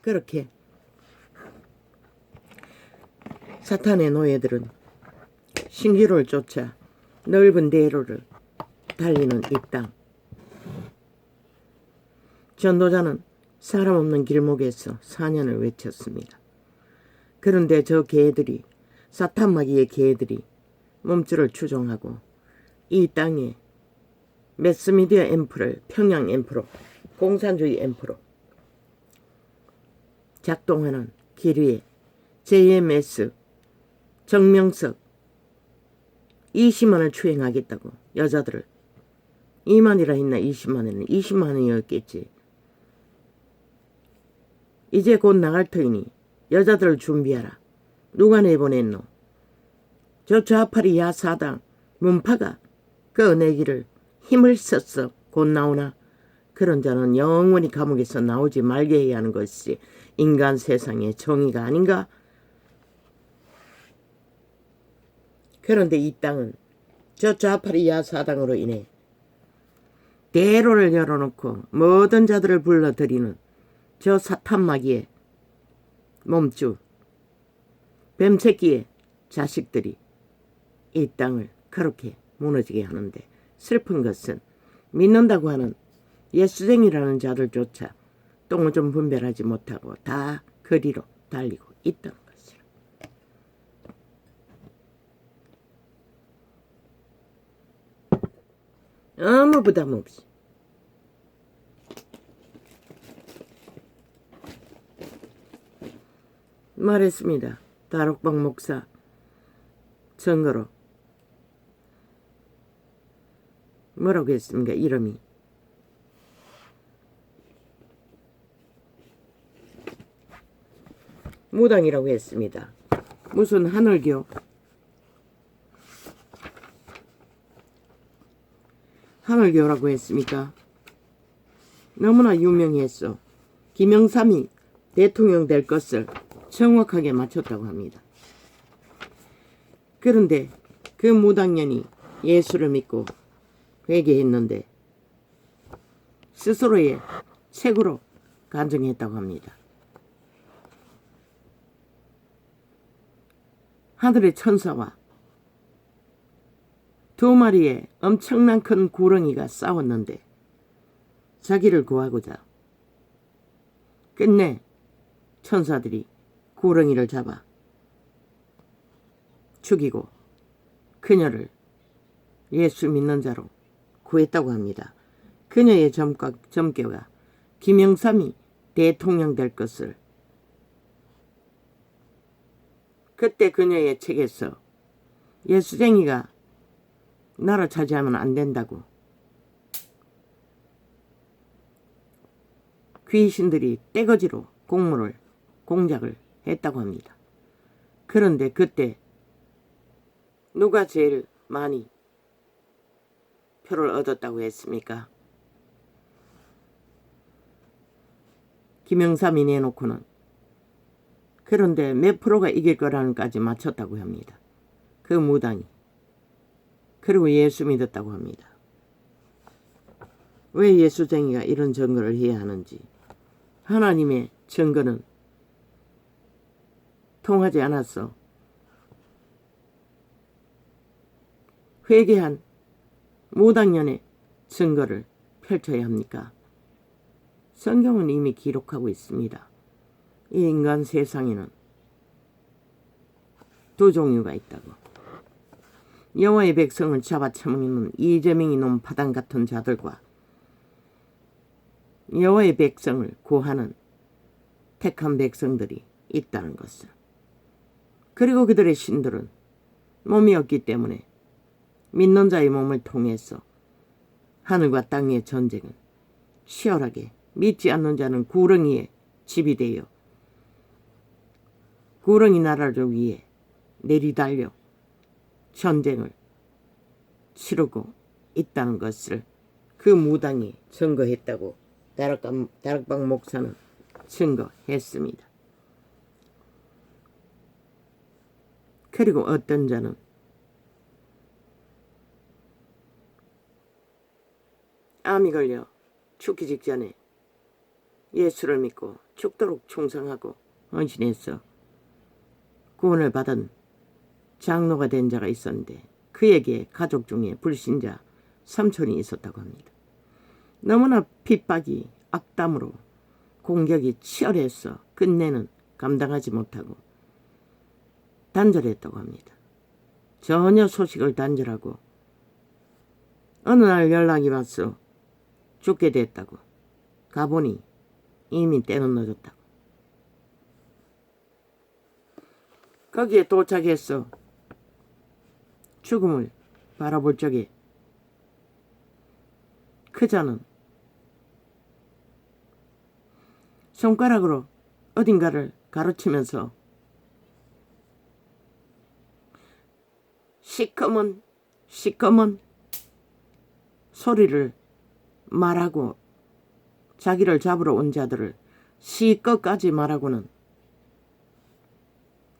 그렇게 사탄의 노예들은 신기루를 쫓아 넓은 대로를 달리는 이 땅. 전도자는 사람 없는 길목에서 사년을 외쳤습니다. 그런데 저 개들이, 사탄마귀의 개들이 몸줄을 추종하고 이 땅에 매스미디어 앰프를 평양 앰프로, 공산주의 앰프로 작동하는 길 위에 JMS 정명석 20만을 추행하겠다고 여자들을 2만이라 했나 20만에는 20만이었겠지. 이제 곧 나갈 터이니 여자들을 준비하라. 누가 내보냈노? 저 좌파리 야사당 문파가 그 내기를 힘을 썼어 곧 나오나? 그런 자는 영원히 감옥에서 나오지 말게 해야 하는 것이 인간 세상의 정의가 아닌가? 그런데 이 땅은 저 좌파리 야사당으로 인해 대로를 열어놓고 모든 자들을 불러들이는 저 사탄마귀의 몸주 뱀새끼의 자식들이 이 땅을 그렇게 무너지게 하는데, 슬픈 것은 믿는다고 하는 예수쟁이라는 자들조차 똥을 좀 분별하지 못하고 다 거리로 달리고 있다는 것이라. 아무 부담 없이 말했습니다. 다락방 목사 증거로. 뭐라고 했습니까? 이름이 무당이라고 했습니다. 무슨 하늘교, 하늘교라고 했습니까? 너무나 유명했어. 김영삼이 대통령 될 것을 정확하게 맞췄다고 합니다. 그런데 그 무당년이 예수를 믿고 회개했는데 스스로의 책으로 간증했다고 합니다. 하늘의 천사와 두 마리의 엄청난 큰 구렁이가 싸웠는데 자기를 구하고자 끝내 천사들이 구렁이를 잡아 죽이고 그녀를 예수 믿는 자로 구했다고 합니다. 그녀의 점괘가 김영삼이 대통령 될 것을, 그때 그녀의 책에서 예수쟁이가 나라 차지하면 안 된다고 귀신들이 떼거지로 공작을 했다고 합니다. 그런데 그때 누가 제일 많이 표를 얻었다고 했습니까? 김영삼이 내놓고는. 그런데 몇 프로가 이길 거라는까지 맞췄다고 합니다. 그 무당이. 그리고 예수 믿었다고 합니다. 왜 예수쟁이가 이런 증거를 해야 하는지. 하나님의 증거는 통하지 않았어. 회개한 무당년의 증거를 펼쳐야 합니까? 성경은 이미 기록하고 있습니다. 이 인간 세상에는 두 종류가 있다고. 여호와의 백성을 잡아쳐먹는 이재명이 놈 파당 같은 자들과 여호와의 백성을 구하는 택한 백성들이 있다는 것을. 그리고 그들의 신들은 몸이 없기 때문에 믿는 자의 몸을 통해서 하늘과 땅의 전쟁은 치열하게, 믿지 않는 자는 구렁이의 집이 되어 구렁이 나라를 위해 내리달려 전쟁을 치르고 있다는 것을 그 무당이 증거했다고 다락방 목사는 증거했습니다. 그리고 어떤 자는 암이 걸려 죽기 직전에 예수를 믿고 죽도록 충성하고 헌신해서 구원을 받은 장로가 된 자가 있었는데 그에게 가족 중에 불신자 삼촌이 있었다고 합니다. 너무나 핍박이 악담으로 공격이 치열해서 끝내는 감당하지 못하고 단절했다고 합니다. 전혀 소식을 단절하고 어느 날 연락이 왔어. 죽게 됐다고. 가보니 이미 때는 늦었다고. 거기에 도착했어. 죽음을 바라볼 적에 그자는 손가락으로 어딘가를 가로치면서 시커먼 소리를 말하고 자기를 잡으러 온 자들을 시꺼까지 말하고는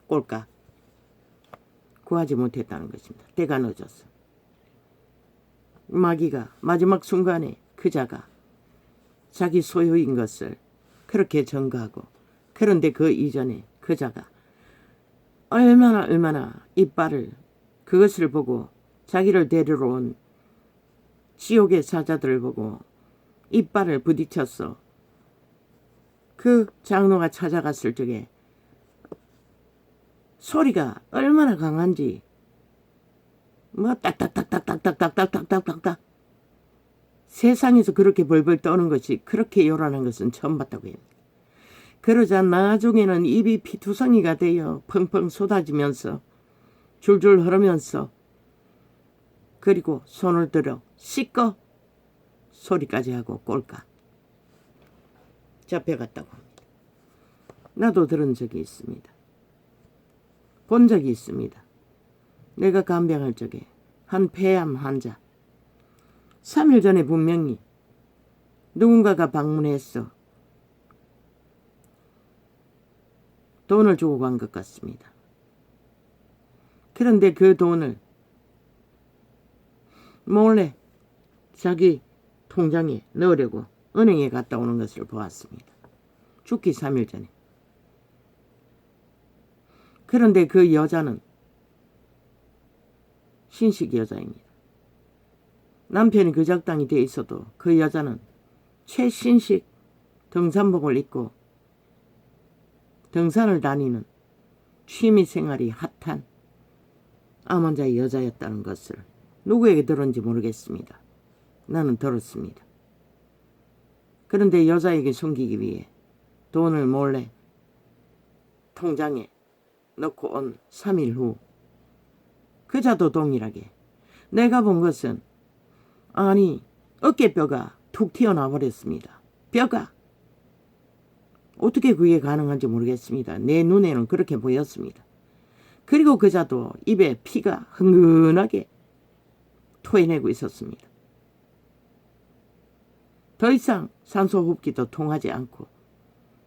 꼴까 구하지 못했다는 것입니다. 때가 늦었어. 마귀가 마지막 순간에 그자가 자기 소유인 것을 그렇게 전가하고, 그런데 그 이전에 그자가 얼마나 이빨을 그것을 보고 자기를 데리러 온 지옥의 사자들을 보고 이빨을 부딪혔어. 그 장로가 찾아갔을 적에 소리가 얼마나 강한지 뭐 딱딱딱딱딱딱딱딱딱딱 세상에서 그렇게 벌벌 떠는 것이 그렇게 요란한 것은 처음 봤다고 해요. 그러자 나중에는 입이 피투성이가 되어 펑펑 쏟아지면서 줄줄 흐르면서 그리고 손을 들어 씻고 소리까지 하고 꼴까 잡혀갔다고 합니다. 나도 들은 적이 있습니다. 본 적이 있습니다. 내가 간병할 적에 한 폐암 환자 3일 전에 분명히 누군가가 방문했어. 돈을 주고 간 것 같습니다. 그런데 그 돈을 몰래 자기 통장에 넣으려고 은행에 갔다 오는 것을 보았습니다. 죽기 3일 전에. 그런데 그 여자는 신식 여자입니다. 남편이 그 적당이 돼 있어도 그 여자는 최신식 등산복을 입고 등산을 다니는 취미생활이 핫한 암 환자의 여자였다는 것을 누구에게 들었는지 모르겠습니다. 나는 들었습니다. 그런데 여자에게 숨기기 위해 돈을 몰래 통장에 넣고 온 3일 후 그자도 동일하게 내가 본 것은 아니 어깨뼈가 툭 튀어나와 버렸습니다. 뼈가 어떻게 그게 가능한지 모르겠습니다. 내 눈에는 그렇게 보였습니다. 그리고 그자도 입에 피가 흥건하게 토해내고 있었습니다. 더 이상 산소호흡기도 통하지 않고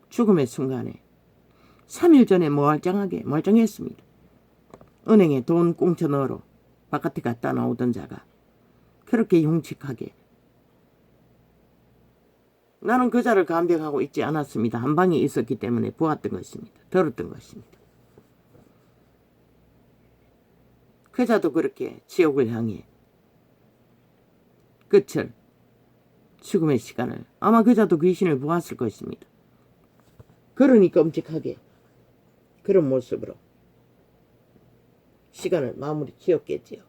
죽음의 순간에 3일 전에 멀쩡했습니다. 은행에 돈 꽁쳐 넣으러 바깥에 갔다 나오던 자가 그렇게 흉측하게 나는 그자를 간병하고 있지 않았습니다. 한 방에 있었기 때문에 보았던 것입니다. 들었던 것입니다. 그자도 그렇게 지옥을 향해 끝을 죽음의 시간을 아마 그자도 귀신을 보았을 것입니다. 그러니 끔찍하게 그런 모습으로 시간을 마무리 지었겠지요.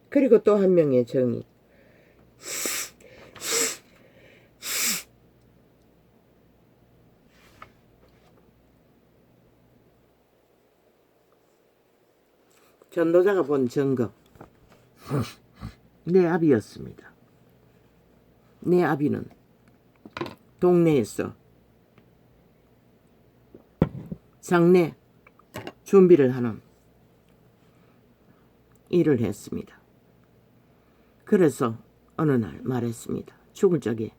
그리고 또 한 명의 정이 전도자가 본 증거 내 아비였습니다. 내 아비는 동네에서 장례 준비를 하는 일을 했습니다. 그래서 어느 날 말했습니다. 죽을 적에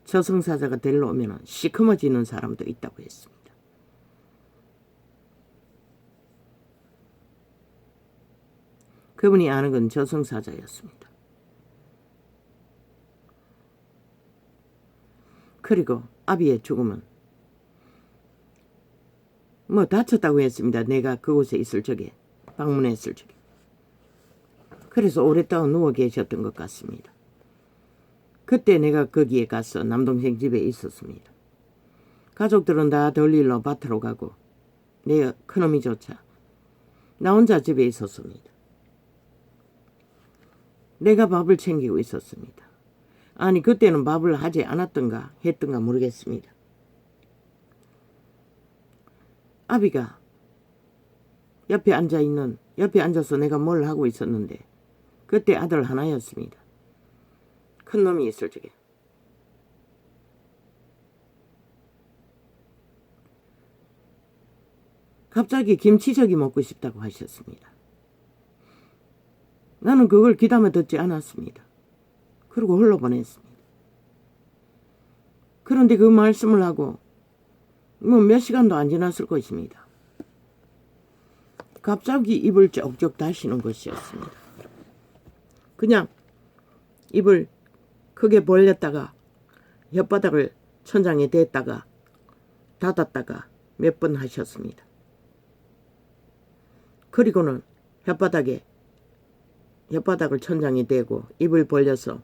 저승사자가 데리러 오면 시커머지는 사람도 있다고 했습니다. 그분이 아는 건 저승사자였습니다. 그리고 아비의 죽음은 뭐 다쳤다고 했습니다. 내가 그곳에 있을 적에, 방문했을 적에. 그래서 오랫동안 누워 계셨던 것 같습니다. 그때 내가 거기에 가서 남동생 집에 있었습니다. 가족들은 다 덜일로 밭으로 가고 내 큰어미조차 나 혼자 집에 있었습니다. 내가 밥을 챙기고 있었습니다. 아니 그때는 밥을 하지 않았던가 했던가 모르겠습니다. 아비가 옆에 앉아서 내가 뭘 하고 있었는데 그때 아들 하나였습니다. 큰 놈이 있을 적에. 갑자기 김치젓이 먹고 싶다고 하셨습니다. 나는 그걸 귀담아 듣지 않았습니다. 그리고 흘러보냈습니다. 그런데 그 말씀을 하고 뭐 몇 시간도 안 지났을 것입니다. 갑자기 입을 쩍쩍 다시는 것이었습니다. 그냥 입을 크게 벌렸다가 혓바닥을 천장에 댔다가 닫았다가 몇 번 하셨습니다. 그리고는 혓바닥을 천장에 대고 입을 벌려서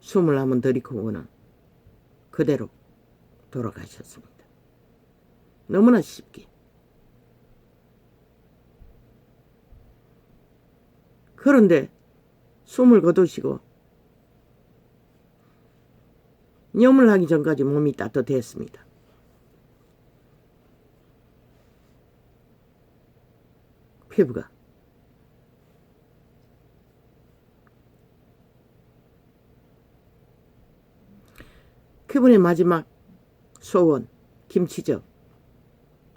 숨을 한번 들이코고는 그대로 돌아가셨습니다. 너무나 쉽게. 그런데 숨을 거두시고 념을 하기 전까지 몸이 따뜻했습니다. 피부가. 그분의 마지막 소원, 김치젓.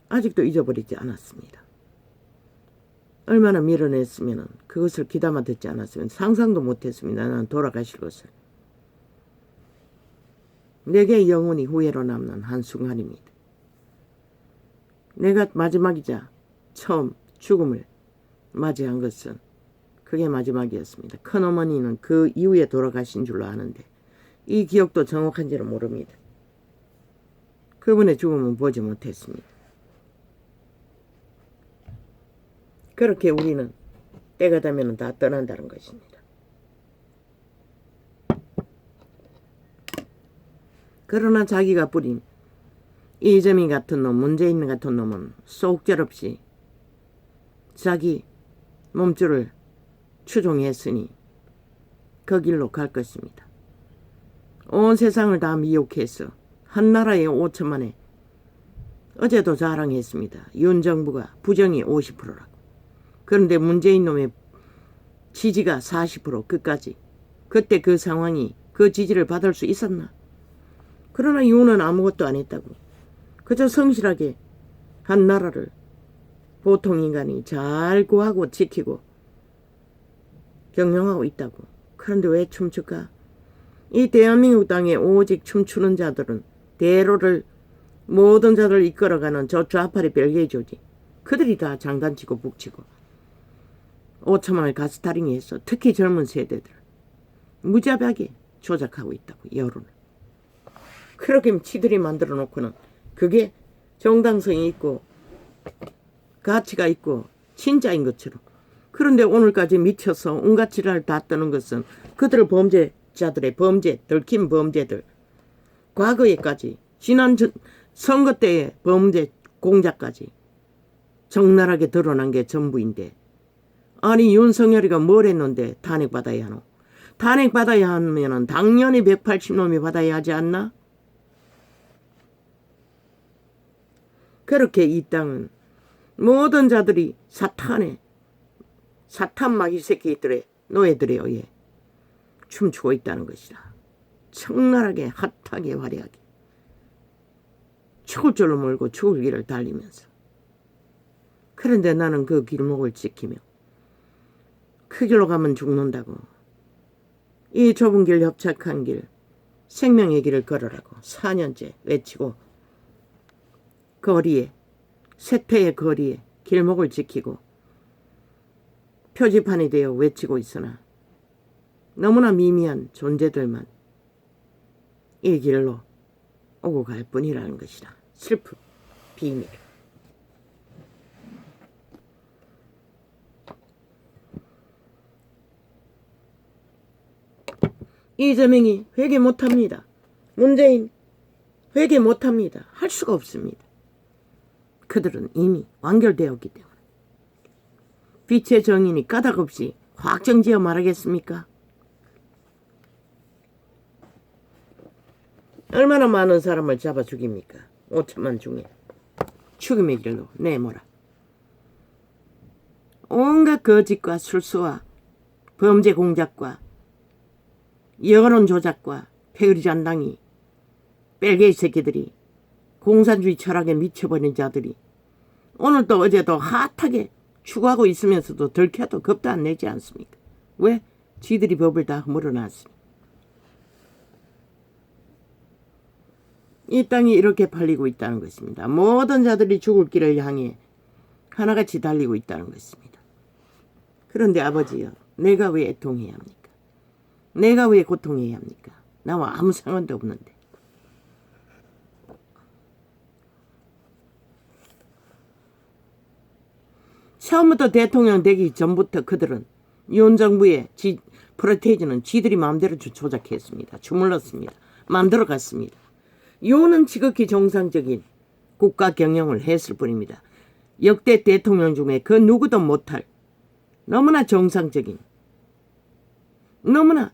아직도 잊어버리지 않았습니다. 얼마나 밀어냈으면 그것을 귀담아 듣지 않았으면 상상도 못했습니다. 나는 돌아가실 것을. 내게 영원히 후회로 남는 한순간입니다. 내가 마지막이자 처음 죽음을 맞이한 것은 그게 마지막이었습니다. 큰어머니는 그 이후에 돌아가신 줄로 아는데 이 기억도 정확한지는 모릅니다. 그분의 죽음은 보지 못했습니다. 그렇게 우리는 때가 되면 다 떠난다는 것입니다. 그러나 자기가 뿌린 이재명 같은 놈, 문재인 같은 놈은 속절없이 자기 몸줄을 추종했으니 그 길로 갈 것입니다. 온 세상을 다 미혹해서 한나라의 5천만에 어제도 자랑했습니다. 윤 정부가 부정이 50%라고. 그런데 문재인 놈의 지지가 40% 끝까지. 그때 그 상황이 그 지지를 받을 수 있었나? 그러나 윤은 아무것도 안 했다고. 그저 성실하게 한 나라를 보통 인간이 잘 구하고 지키고 경영하고 있다고. 그런데 왜 춤출까? 이 대한민국 땅에 오직 춤추는 자들은 대로를 모든 자들을 이끌어가는 저 좌파리 별개조직. 그들이 다 장단치고 북치고 5천만을 가스타링해서 특히 젊은 세대들 무자비하게 조작하고 있다고. 여론을. 그렇게 치들이 만들어 놓고는 그게 정당성이 있고 가치가 있고 진짜인 것처럼. 그런데 오늘까지 미쳐서 온갖 지랄을 다 떠는 것은 그들을 범죄자들의 범죄, 들킨 범죄들, 과거에까지 지난 선거 때의 범죄 공작까지 적나라하게 드러난 게 전부인데, 아니 윤석열이가 뭘 했는데 탄핵받아야 하노? 탄핵받아야 하면은 당연히 180놈이 받아야 하지 않나? 그렇게 이 땅은 모든 자들이 사탄 마귀 새끼들의 노예들에 의해 춤추고 있다는 것이다. 청나라하게 핫하게 화려하게 죽을 줄로 몰고 죽을 길을 달리면서. 그런데 나는 그 길목을 지키며 그 길로 가면 죽는다고 이 좁은 길 협착한 길 생명의 길을 걸으라고 4년째 외치고 거리에 세태의 거리에 길목을 지키고 표지판이 되어 외치고 있으나 너무나 미미한 존재들만 이 길로 오고 갈 뿐이라는 것이라. 슬픈 비밀. 이재명이 회개 못합니다. 문재인 회개 못합니다. 할 수가 없습니다. 그들은 이미 완결되었기 때문에. 빛의 정인이 까닭없이 확정지어 말하겠습니까? 얼마나 많은 사람을 잡아 죽입니까? 5천만 중에 죽임의 길로 내모라. 온갖 거짓과 술수와 범죄 공작과 여론 조작과 페어리 잔당이 뺄개이 새끼들이 공산주의 철학에 미쳐버린 자들이 오늘도 어제도 핫하게 추구하고 있으면서도 들켜도 겁도 안 내지 않습니까? 왜? 지들이 법을 다 물어놨습니다. 이 땅이 이렇게 팔리고 있다는 것입니다. 모든 자들이 죽을 길을 향해 하나같이 달리고 있다는 것입니다. 그런데 아버지요, 내가 왜 애통해야 합니까? 내가 왜 고통해야 합니까? 나와 아무 상관도 없는데. 처음부터 대통령 되기 전부터 그들은 윤 정부의 프로테이지는 지들이 마음대로 조작했습니다. 주물렀습니다. 만들어갔습니다. 윤은 지극히 정상적인 국가 경영을 했을 뿐입니다. 역대 대통령 중에 그 누구도 못할 너무나 정상적인, 너무나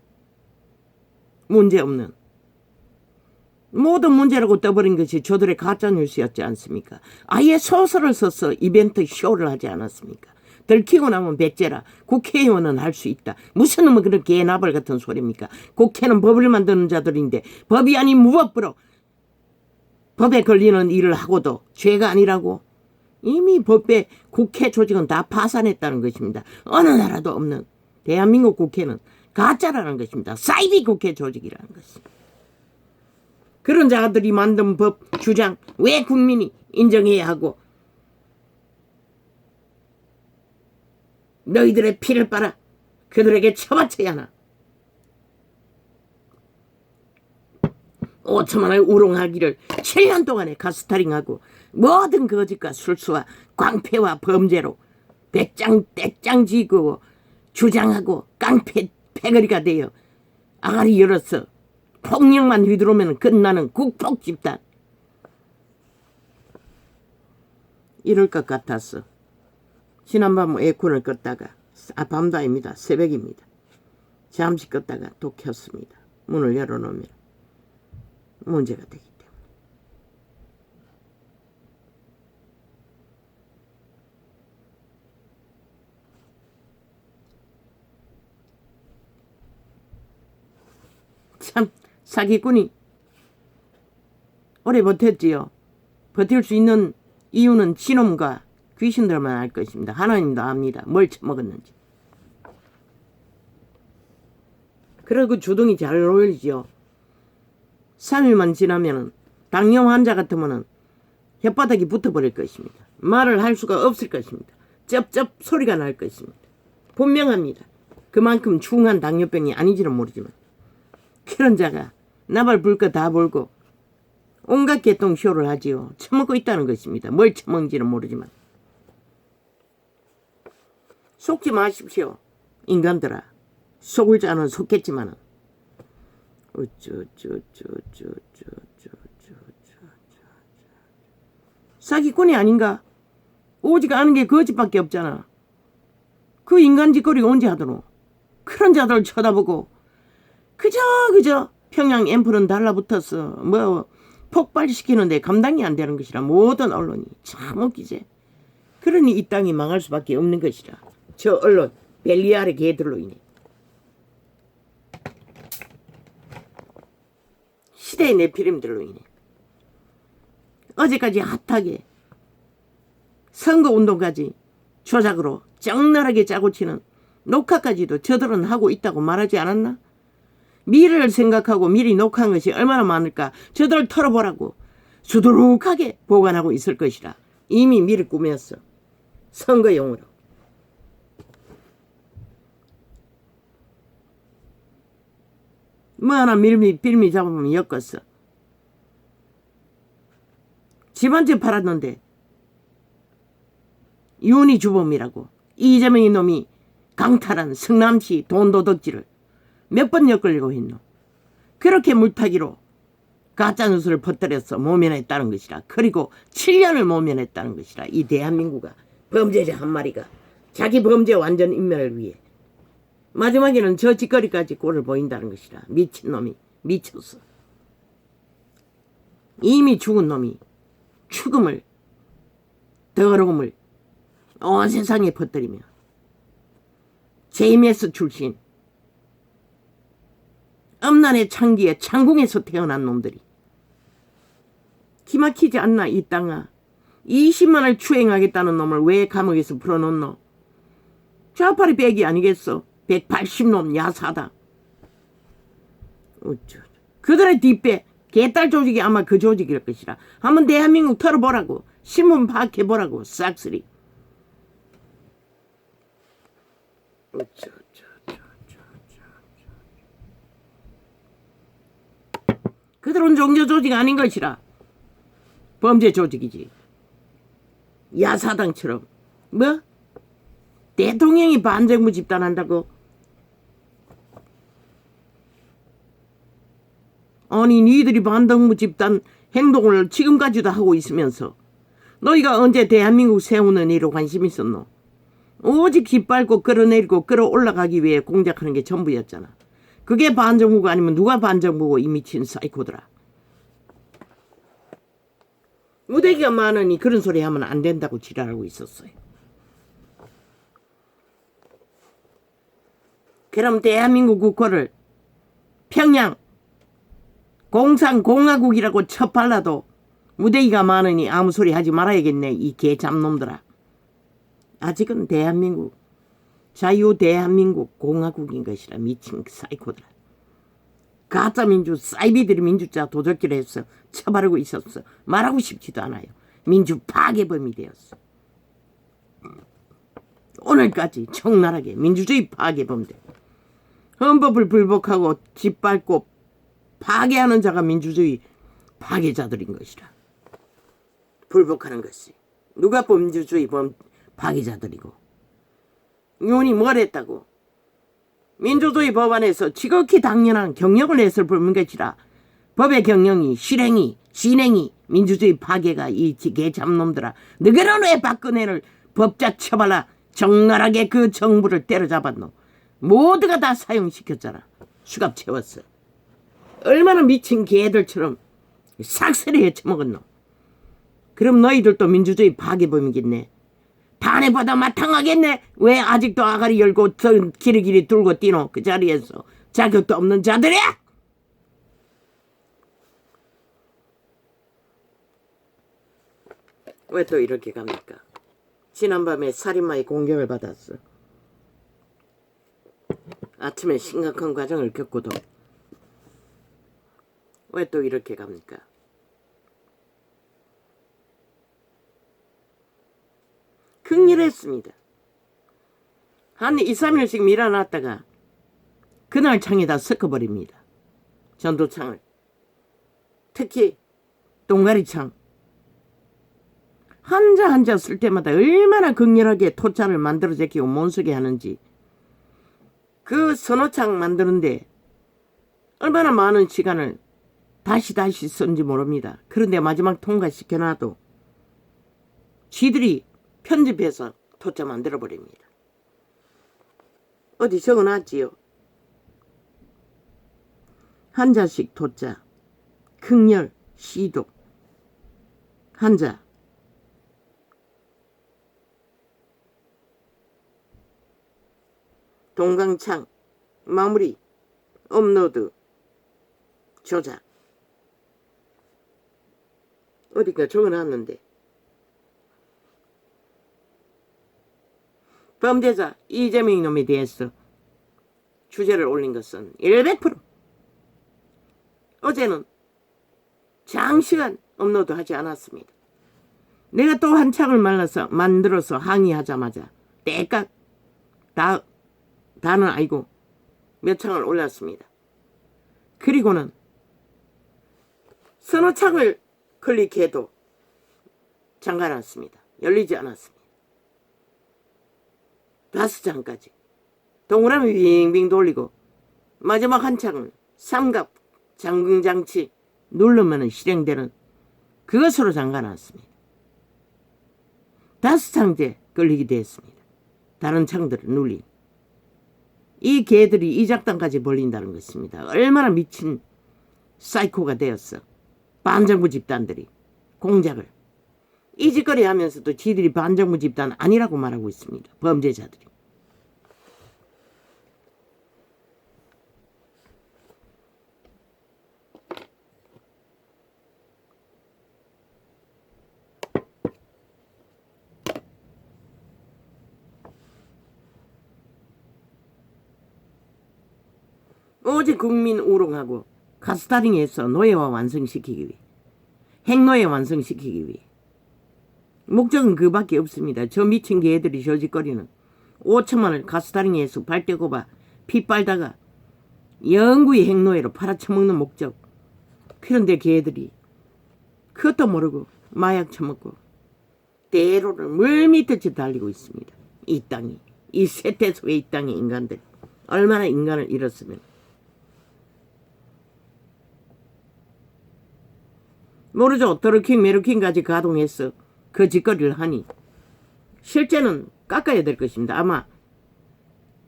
문제없는, 모든 문제라고 떠버린 것이 저들의 가짜뉴스였지 않습니까? 아예 소설을 써서 이벤트 쇼를 하지 않았습니까? 들키고 나면 배째라. 국회의원은 할 수 있다. 무슨 놈의 그런 개나발 같은 소리입니까? 국회는 법을 만드는 자들인데 법이 아닌 무법으로 법에 걸리는 일을 하고도 죄가 아니라고? 이미 법에 국회 조직은 다 파산했다는 것입니다. 어느 나라도 없는 대한민국 국회는 가짜라는 것입니다. 사이비 국회 조직이라는 것입니다. 그런 자들이 만든 법, 주장 왜 국민이 인정해야 하고 너희들의 피를 빨아 그들에게 처바쳐야 하나? 5천만을 우롱하기를 7년 동안에 가스타링하고 모든 거짓과 술수와 광패와 범죄로 배짱 떼짱 지고 주장하고 깡패 패거리가 되어 아가리 열어서 폭력만 휘두르면 끝나는 국폭 집단. 이럴 것 같았어. 지난밤 에어컨을 껐다가, 밤도 아닙니다. 새벽입니다. 잠시 껐다가 또 켰습니다. 문을 열어놓으면 문제가 되기 때문에. 참 사기꾼이 오래 버텼지요. 버틸 수 있는 이유는 지놈과 귀신들만 알 것입니다. 하나님도 압니다. 뭘 처먹었는지. 그리고 주둥이 잘 어울리죠. 3일만 지나면은 당뇨 환자 같으면은 혓바닥이 붙어버릴 것입니다. 말을 할 수가 없을 것입니다. 쩝쩝 소리가 날 것입니다. 분명합니다. 그만큼 중한 당뇨병이 아닌지는 모르지만 그런 자가 나발 불 거 다 불고 온갖 개똥 쇼를 하지요. 처먹고 있다는 것입니다. 뭘 처먹는지는 모르지만. 속지 마십시오. 인간들아. 속을 자는 속겠지만은 사기꾼이 아닌가? 오지가 않은 게 거짓밖에 없잖아. 그 인간 짓거리 언제 하더노? 그런 자들 쳐다보고 그저 평양 앰플은 달라붙었어. 뭐 폭발시키는데 감당이 안 되는 것이라 모든 언론이 참 웃기지. 그러니 이 땅이 망할 수밖에 없는 것이라. 저 언론 벨리알의 개들로 인해. 시대의 내피림들로 인해. 어제까지 핫하게 선거운동까지 조작으로 적나라하게 짜고치는 녹화까지도 저들은 하고 있다고 말하지 않았나? 미래를 생각하고 미리 녹화한 것이 얼마나 많을까? 저들 털어보라고. 수두룩하게 보관하고 있을 것이라. 이미 미리 꾸몄어. 선거용으로. 뭐 하나 빌미 잡으면 엮었어. 집 한 채 팔았는데 윤희 주범이라고 이재명이 놈이 강탈한 성남시 돈도둑질을 몇 번 엮으려고 했노. 그렇게 물타기로 가짜뉴스를 퍼뜨려서 모면했다는 것이라. 그리고 7년을 모면했다는 것이라. 이 대한민국아, 범죄자 한 마리가 자기 범죄 완전 인멸을 위해 마지막에는 저 짓거리까지 꼴을 보인다는 것이라. 미친놈이 미쳤어. 이미 죽은 놈이 죽음을, 더러움을 온 세상에 퍼뜨리며 JMS 출신 엄난의 창기에 창궁에서 태어난 놈들이 기막히지 않나. 이 땅아, 20만을 추행하겠다는 놈을 왜 감옥에서 풀어놓노? 좌파리 백이 아니겠어? 180놈 야사다. 어쩌. 그들의 뒷배 개딸 조직이 아마 그 조직일 것이라. 한번 대한민국 털어보라고. 신문 파악해보라고. 싹쓸이. 어쩌. 그들은 종교 조직 아닌 것이라. 범죄 조직이지. 야사당처럼. 뭐? 대통령이 반정부 집단한다고? 아니 니들이 반정부 집단 행동을 지금까지도 하고 있으면서 너희가 언제 대한민국 세우는 일에 관심 있었노? 오직 깃밟고 끌어내리고 끌어올라가기 위해 공작하는 게 전부였잖아. 그게 반정부가 아니면 누가 반정부고 이 미친 사이코더라. 무대기가 많으니 그런 소리 하면 안 된다고 지랄하고 있었어요. 그럼 대한민국 국호를 평양 공산공화국이라고 첩발라도 무대기가 많으니 아무 소리 하지 말아야겠네. 이 개잡놈들아. 아직은 대한민국 자유대한민국 공화국인 것이라. 미친 사이코들아. 가짜민주 사이비들이 민주자 도적질을 해서 처벌하고 있었어. 말하고 싶지도 않아요. 민주 파괴범이 되었어. 오늘까지 적나라하게 민주주의 파괴범들. 헌법을 불복하고 짓밟고 파괴하는 자가 민주주의 파괴자들인 것이라. 불복하는 것이. 누가 민주주의 파괴자들이고. 윤이 뭘 했다고. 민주주의 법안에서 지극히 당연한 경영을 했을 뿐인 것이라. 법의 경영이 실행이 진행이 민주주의 파괴가 이 개잡놈들아. 너희는 왜 박근혜를 법자 처발라 적나라하게 그 정부를 때려잡았노. 모두가 다 사용시켰잖아. 수갑 채웠어. 얼마나 미친 개들처럼 싹쓸이 헤쳐먹었노. 그럼 너희들도 민주주의 파괴범이겠네. 탄핵받아 마땅하겠네. 왜 아직도 아가리 열고 기리기리 들고 뛰노. 그 자리에서 자격도 없는 자들이야. 왜 또 이렇게 갑니까? 지난밤에 살인마의 공격을 받았어. 아침에 심각한 과정을 겪고도 왜 또 이렇게 갑니까? 극렬했습니다. 한 2, 3일씩 밀어놨다가 그날 창에다 섞어버립니다. 전도창을. 특히 동가리창. 한자 한자 쓸 때마다 얼마나 극렬하게 토자를 만들어 제끼고 못쓰게 하는지. 그 선호창 만드는데 얼마나 많은 시간을 다시 쓴지 모릅니다. 그런데 마지막 통과시켜놔도 지들이 편집해서 토자 만들어버립니다. 어디 적어놨지요? 한자식 토자, 극렬, 시독, 한자. 동강창, 마무리, 업로드, 조작. 어디가 적어놨는데. 범죄자 이재명 놈에 대해서 주제를 올린 것은 100%. 어제는 장시간 업로드하지 않았습니다. 내가 또 한 창을 만들어서 항의하자마자 때깍 다는 아니고 몇 창을 올렸습니다. 그리고는 서너 창을 클릭해도 잠가놨습니다. 열리지 않았습니다. 5장까지 동그라미 빙빙 돌리고 마지막 한 창을 삼각 잠금장치 누르면 실행되는 그것으로 잠가놨습니다. 5창째 끌리게 됐습니다. 다른 창들을 눌린 이 개들이 이 작당까지 벌린다는 것입니다. 얼마나 미친 사이코가 되었어. 반정부 집단들이 공작을 이 짓거리 하면서도 지들이 반정부 집단 아니라고 말하고 있습니다. 범죄자들이. 오직 국민 우롱하고 가스타링해서 노예화 완성시키기 위해 핵노예 완성시키기 위해 목적은 그밖에 없습니다. 저 미친 개들이 저 짓거리는 5천만을 가스타링해서 발대고봐 피 빨다가 영구히 핵노예로 팔아쳐먹는 목적. 그런데 개들이 그것도 모르고 마약 처먹고 대로를 물밑듯이 달리고 있습니다. 이 땅이, 이 세태 속의 이 땅의 인간들 얼마나 인간을 잃었으면. 모르죠. 도르킹 메르킹까지 가동해서 그 짓거리를 하니 실제는 깎아야 될 것입니다. 아마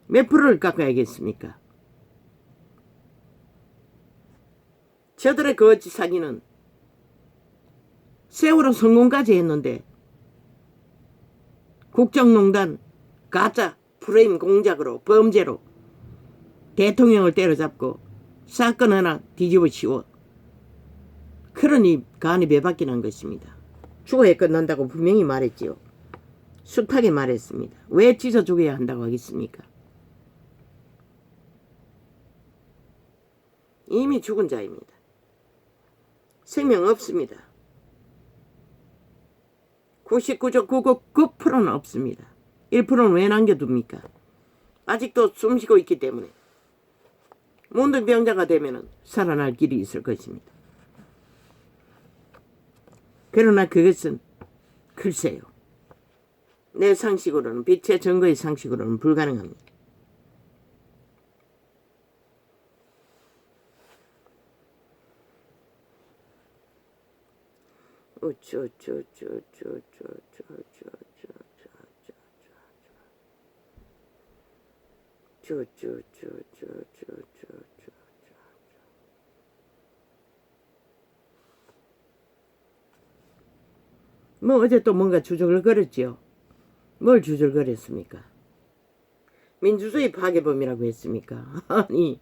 몇 프로를 깎아야겠습니까? 저들의 그 사기는 세월호 성공까지 했는데 국정농단 가짜 프레임 공작으로 범죄로 대통령을 때려잡고 사건 하나 뒤집어 씌워 그러니 간이 배밖에 난 것입니다. 죽어야 끝난다고 분명히 말했지요. 숱하게 말했습니다. 왜 찢어 죽여야 한다고 하겠습니까? 이미 죽은 자입니다. 생명 없습니다. 99.999%는 없습니다. 1%는 왜 남겨둡니까? 아직도 숨쉬고 있기 때문에 문득병자가 되면 살아날 길이 있을 것입니다. 그러나 그것은 글쎄요. 내 상식으로는 빛의 증거의 상식으로는 불가능합니다. 뭐 어제 또 뭔가 주절거렸지요. 뭘 주절거렸습니까? 민주주의 파괴범이라고 했습니까? 아니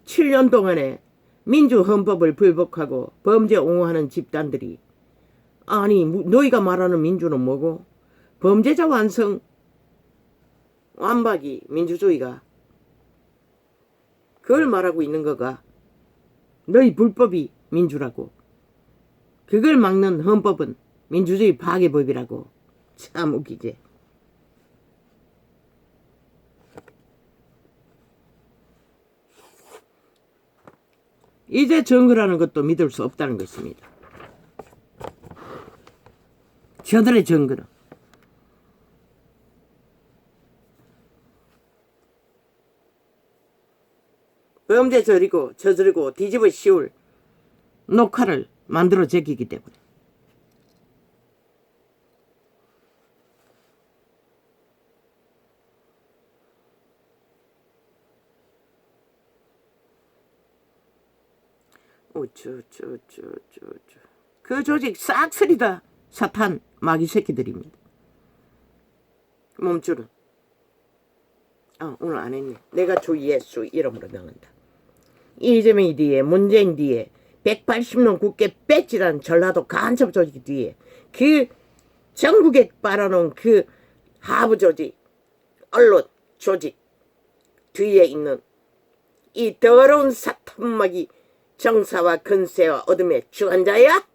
7년 동안에 민주헌법을 불복하고 범죄 옹호하는 집단들이 아니 너희가 말하는 민주는 뭐고? 범죄자 완성 완박이 민주주의가 그걸 말하고 있는 거가 너희 불법이 민주라고 그걸 막는 헌법은 민주주의 파괴법이라고. 참 웃기지. 이제 정거라는 것도 믿을 수 없다는 것입니다. 저들의 정거는 범죄 저지르고 뒤집어 씌울 녹화를 만들어 제기기 때문에 그 조직 싹쓸이다 사탄 마귀 새끼들입니다. 몸주는 오늘 안 했네. 내가 주 예수 이름으로 명한다. 이재명이 뒤에 문재인 뒤에 180년 국회 배지란 전라도 간첩 조직 뒤에 그 전국에 빨아놓은 그 하부 조직 언론 조직 뒤에 있는 이 더러운 사탄마귀 정사와 근세와 어둠의 주관자야?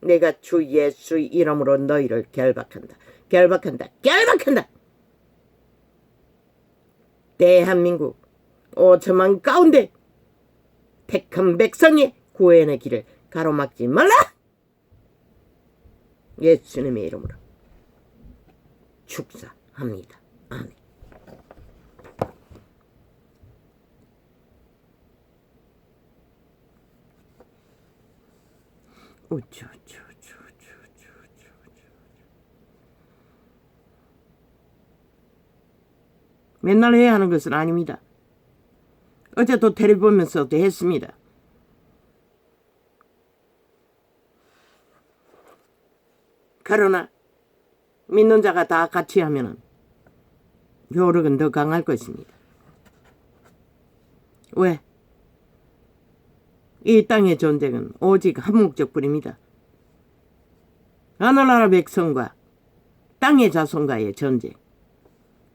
내가 주 예수의 이름으로 너희를 결박한다. 대한민국 5천만 가운데 택한 백성의 구원의 길을 가로막지 말라. 예수님의 이름으로 축사합니다. 아멘. 맨날 해야 하는 것은 아닙니다. 어제도 텔레비 보면서도 했습니다. 그러나 믿는 자가 다 같이 하면은 효력은 더 강할 것입니다. 왜? 이 땅의 전쟁은 오직 한 목적뿐입니다. 하늘나라 백성과 땅의 자손과의 전쟁,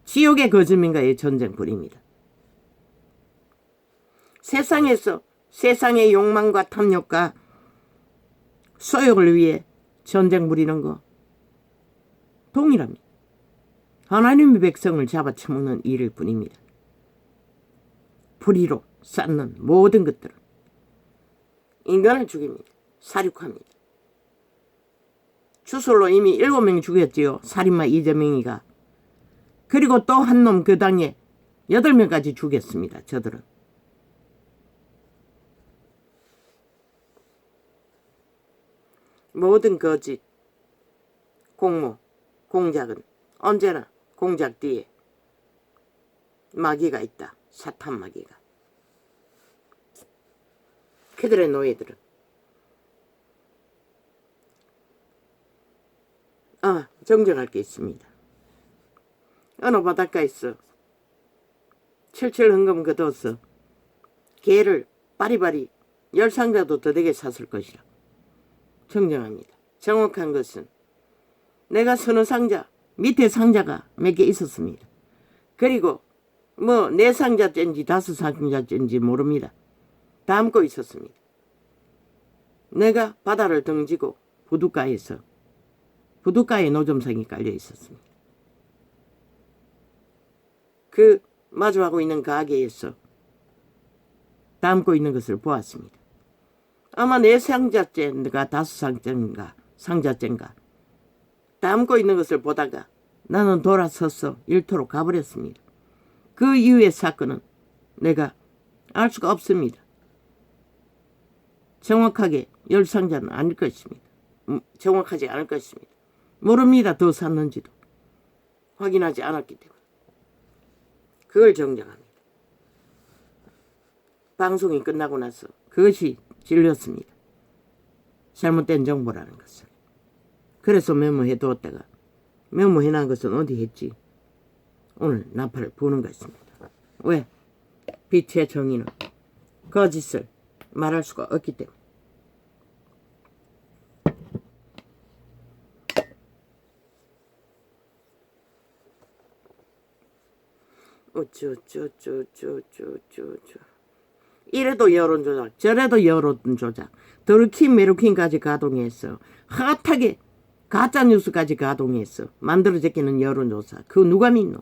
지옥의 거주민과의 전쟁뿐입니다. 세상에서 세상의 욕망과 탐욕과 소욕을 위해 전쟁 부리는 거 동일합니다. 하나님의 백성을 잡아쳐먹는 일일 뿐입니다. 불의로 쌓는 모든 것들은 인간을 죽입니다. 살육합니다. 주술로 이미 7명 죽였지요. 살인마 이재명이가. 그리고 또 한 놈 그 당에 8명까지 죽였습니다. 저들은. 모든 거짓, 공모, 공작은 언제나 공작 뒤에 마귀가 있다. 사탄 마귀가. 그들의 노예들은 정정할 게 있습니다. 어느 바닷가에서 철철 흥금 거둬서 개를 바리바리 10상자도 더 되게 샀을 것이라 정정합니다. 정확한 것은 내가 서너 상자 밑에 상자가 몇 개 있었습니다. 그리고 뭐 4상자째인지 5상자째인지 모릅니다. 담고 있었습니다. 내가 바다를 등지고 부둣가에 노점상이 깔려 있었습니다. 그 마주하고 있는 가게에서 담고 있는 것을 보았습니다. 아마 4상자째인가 5상자째인가 담고 있는 것을 보다가 나는 돌아서서 일터로 가버렸습니다. 그 이후의 사건은 내가 알 수가 없습니다. 정확하게 10상자는 아닐 것입니다. 정확하지 않을 것입니다. 모릅니다. 더 샀는지도 확인하지 않았기 때문에. 그걸 정정합니다. 방송이 끝나고 나서 그것이 진리였습니다. 잘못된 정보라는 것을. 그래서 메모해두었다가 메모해놓은 것은 어디 했지? 오늘 나팔을 부는 것입니다. 왜? 빛의 정의는 거짓을 말할 수가 없기 때문에. 이래도 여론조작, 저래도 여론조작, 드루킹 메루킹까지 가동해서 핫하게 가짜뉴스까지 가동해서 만들어 제끼는 여론조사. 그거 누가 믿노?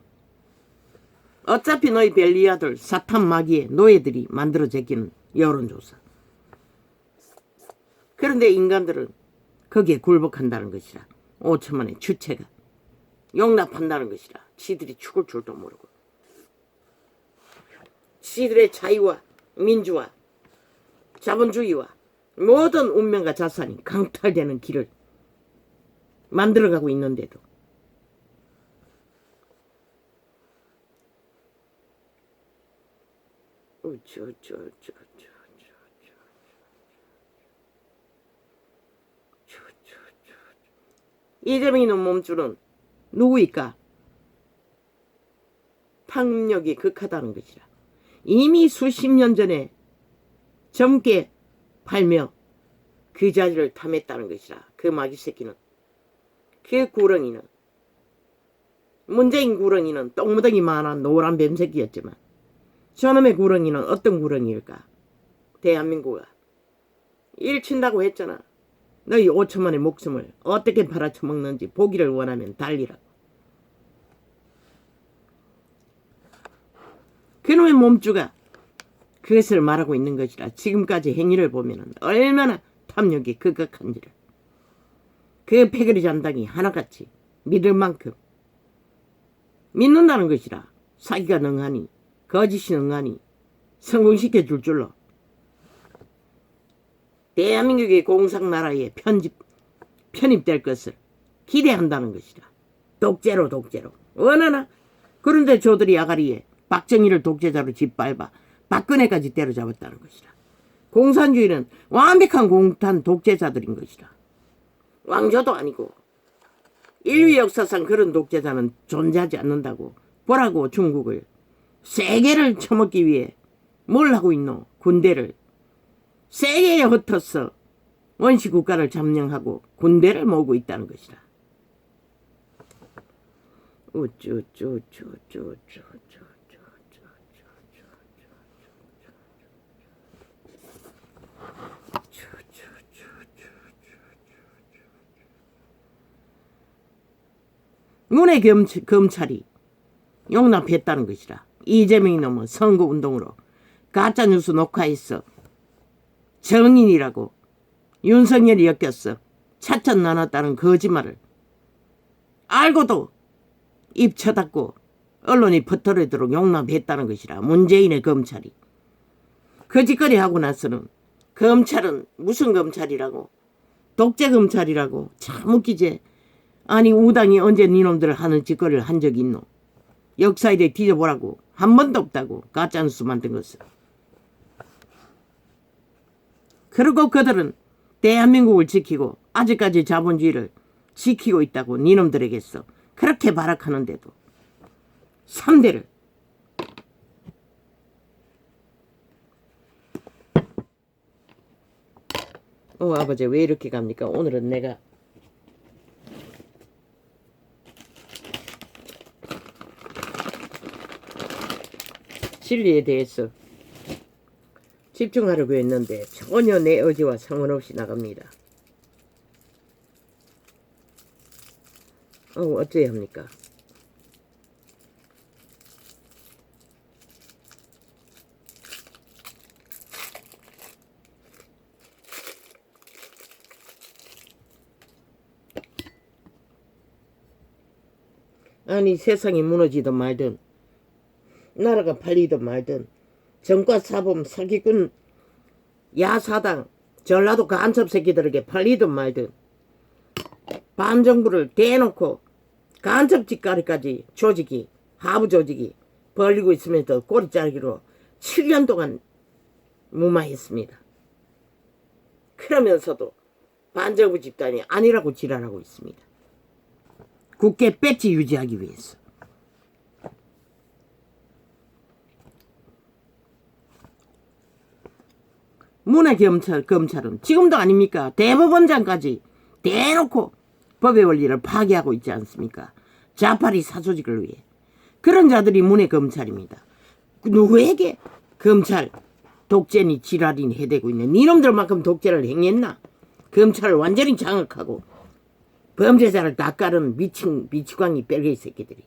어차피 너희 벨리아들 사탄 마귀의 노예들이 만들어 제끼는 여론조사. 그런데 인간들은 거기에 굴복한다는 것이라. 5천만의 주체가 용납한다는 것이라. 지들이 죽을 줄도 모르고. 지들의 자유와 민주와 자본주의와 모든 운명과 자산이 강탈되는 길을 만들어가고 있는데도 이재명이는 몸주는 누구일까? 탐욕이 극하다는 것이라. 이미 수십 년 전에 젊게 팔며 그 자리를 탐했다는 것이라. 그 마귀 새끼는. 그 구렁이는, 문재인 구렁이는 똥무덩이 많은 노란 뱀새끼였지만 저놈의 구렁이는 어떤 구렁이일까? 대한민국아 일친다고 했잖아. 너희 5천만의 목숨을 어떻게 팔아쳐먹는지 보기를 원하면 달리라고. 그놈의 몸주가 그것을 말하고 있는 것이라. 지금까지 행위를 보면 얼마나 탐욕이 극악한지를. 그 패거리 잔당이 하나같이 믿을 만큼 믿는다는 것이라. 사기가 능하니 거짓이 능하니 성공시켜 줄 줄로 대한민국의 공산나라에 편입될 것을 기대한다는 것이라. 독재로 원하나. 그런데 저들이 아가리에 박정희를 독재자로 짓밟아 박근혜까지 때려잡았다는 것이라. 공산주의는 완벽한 공탄 독재자들인 것이라. 왕조도 아니고 인류 역사상 그런 독재자는 존재하지 않는다고 보라고. 중국을 세계를 처먹기 위해 뭘 하고 있노? 군대를 세계에 흩어서 원시 국가를 점령하고 군대를 모으고 있다는 것이라. 문의 검찰이 용납했다는 것이라. 이재명이 놈은 선거운동으로 가짜뉴스 녹화해서 정인이라고 윤석열이 엮였어 차천 나눴다는 거짓말을 알고도 입 쳐닫고 언론이 퍼뜨리도록 용납했다는 것이라. 문재인의 검찰이 거짓거리 하고 나서는 검찰은 무슨 검찰이라고? 독재 검찰이라고. 참 웃기지. 아니 우당이 언제 니놈들 하는 짓거리를 한 적이 있노? 역사에 뒤져보라고. 한 번도 없다고. 가짜뉴스 만든 것을. 그리고 그들은 대한민국을 지키고 아직까지 자본주의를 지키고 있다고 니놈들에게서 그렇게 발악하는데도 3대를 아버지 왜 이렇게 갑니까? 오늘은 내가 진리에 대해서 집중하려고 했는데 전혀 내 의지와 상관없이 나갑니다. 어째야 합니까? 아니 세상이 무너지든 말든 나라가 팔리든 말든 정과사범 사기꾼 야사당 전라도 간첩 새끼들에게 팔리든 말든 반정부를 대놓고 간첩 짓거리까지 조직이 하부 조직이 벌리고 있으면서 꼬리 자르기로 7년 동안 무마했습니다. 그러면서도 반정부 집단이 아니라고 지랄하고 있습니다. 국회 배치 유지하기 위해서. 문의 검찰은 지금도 아닙니까? 대법원장까지 대놓고 법의 원리를 파괴하고 있지 않습니까? 자파리 사조직을 위해. 그런 자들이 문의 검찰입니다. 누구에게 검찰 독재니 지랄이니 해대고 있는 니놈들만큼 독재를 행했나? 검찰을 완전히 장악하고 범죄자를 낚아는 미치광이 뺄개이 새끼들이.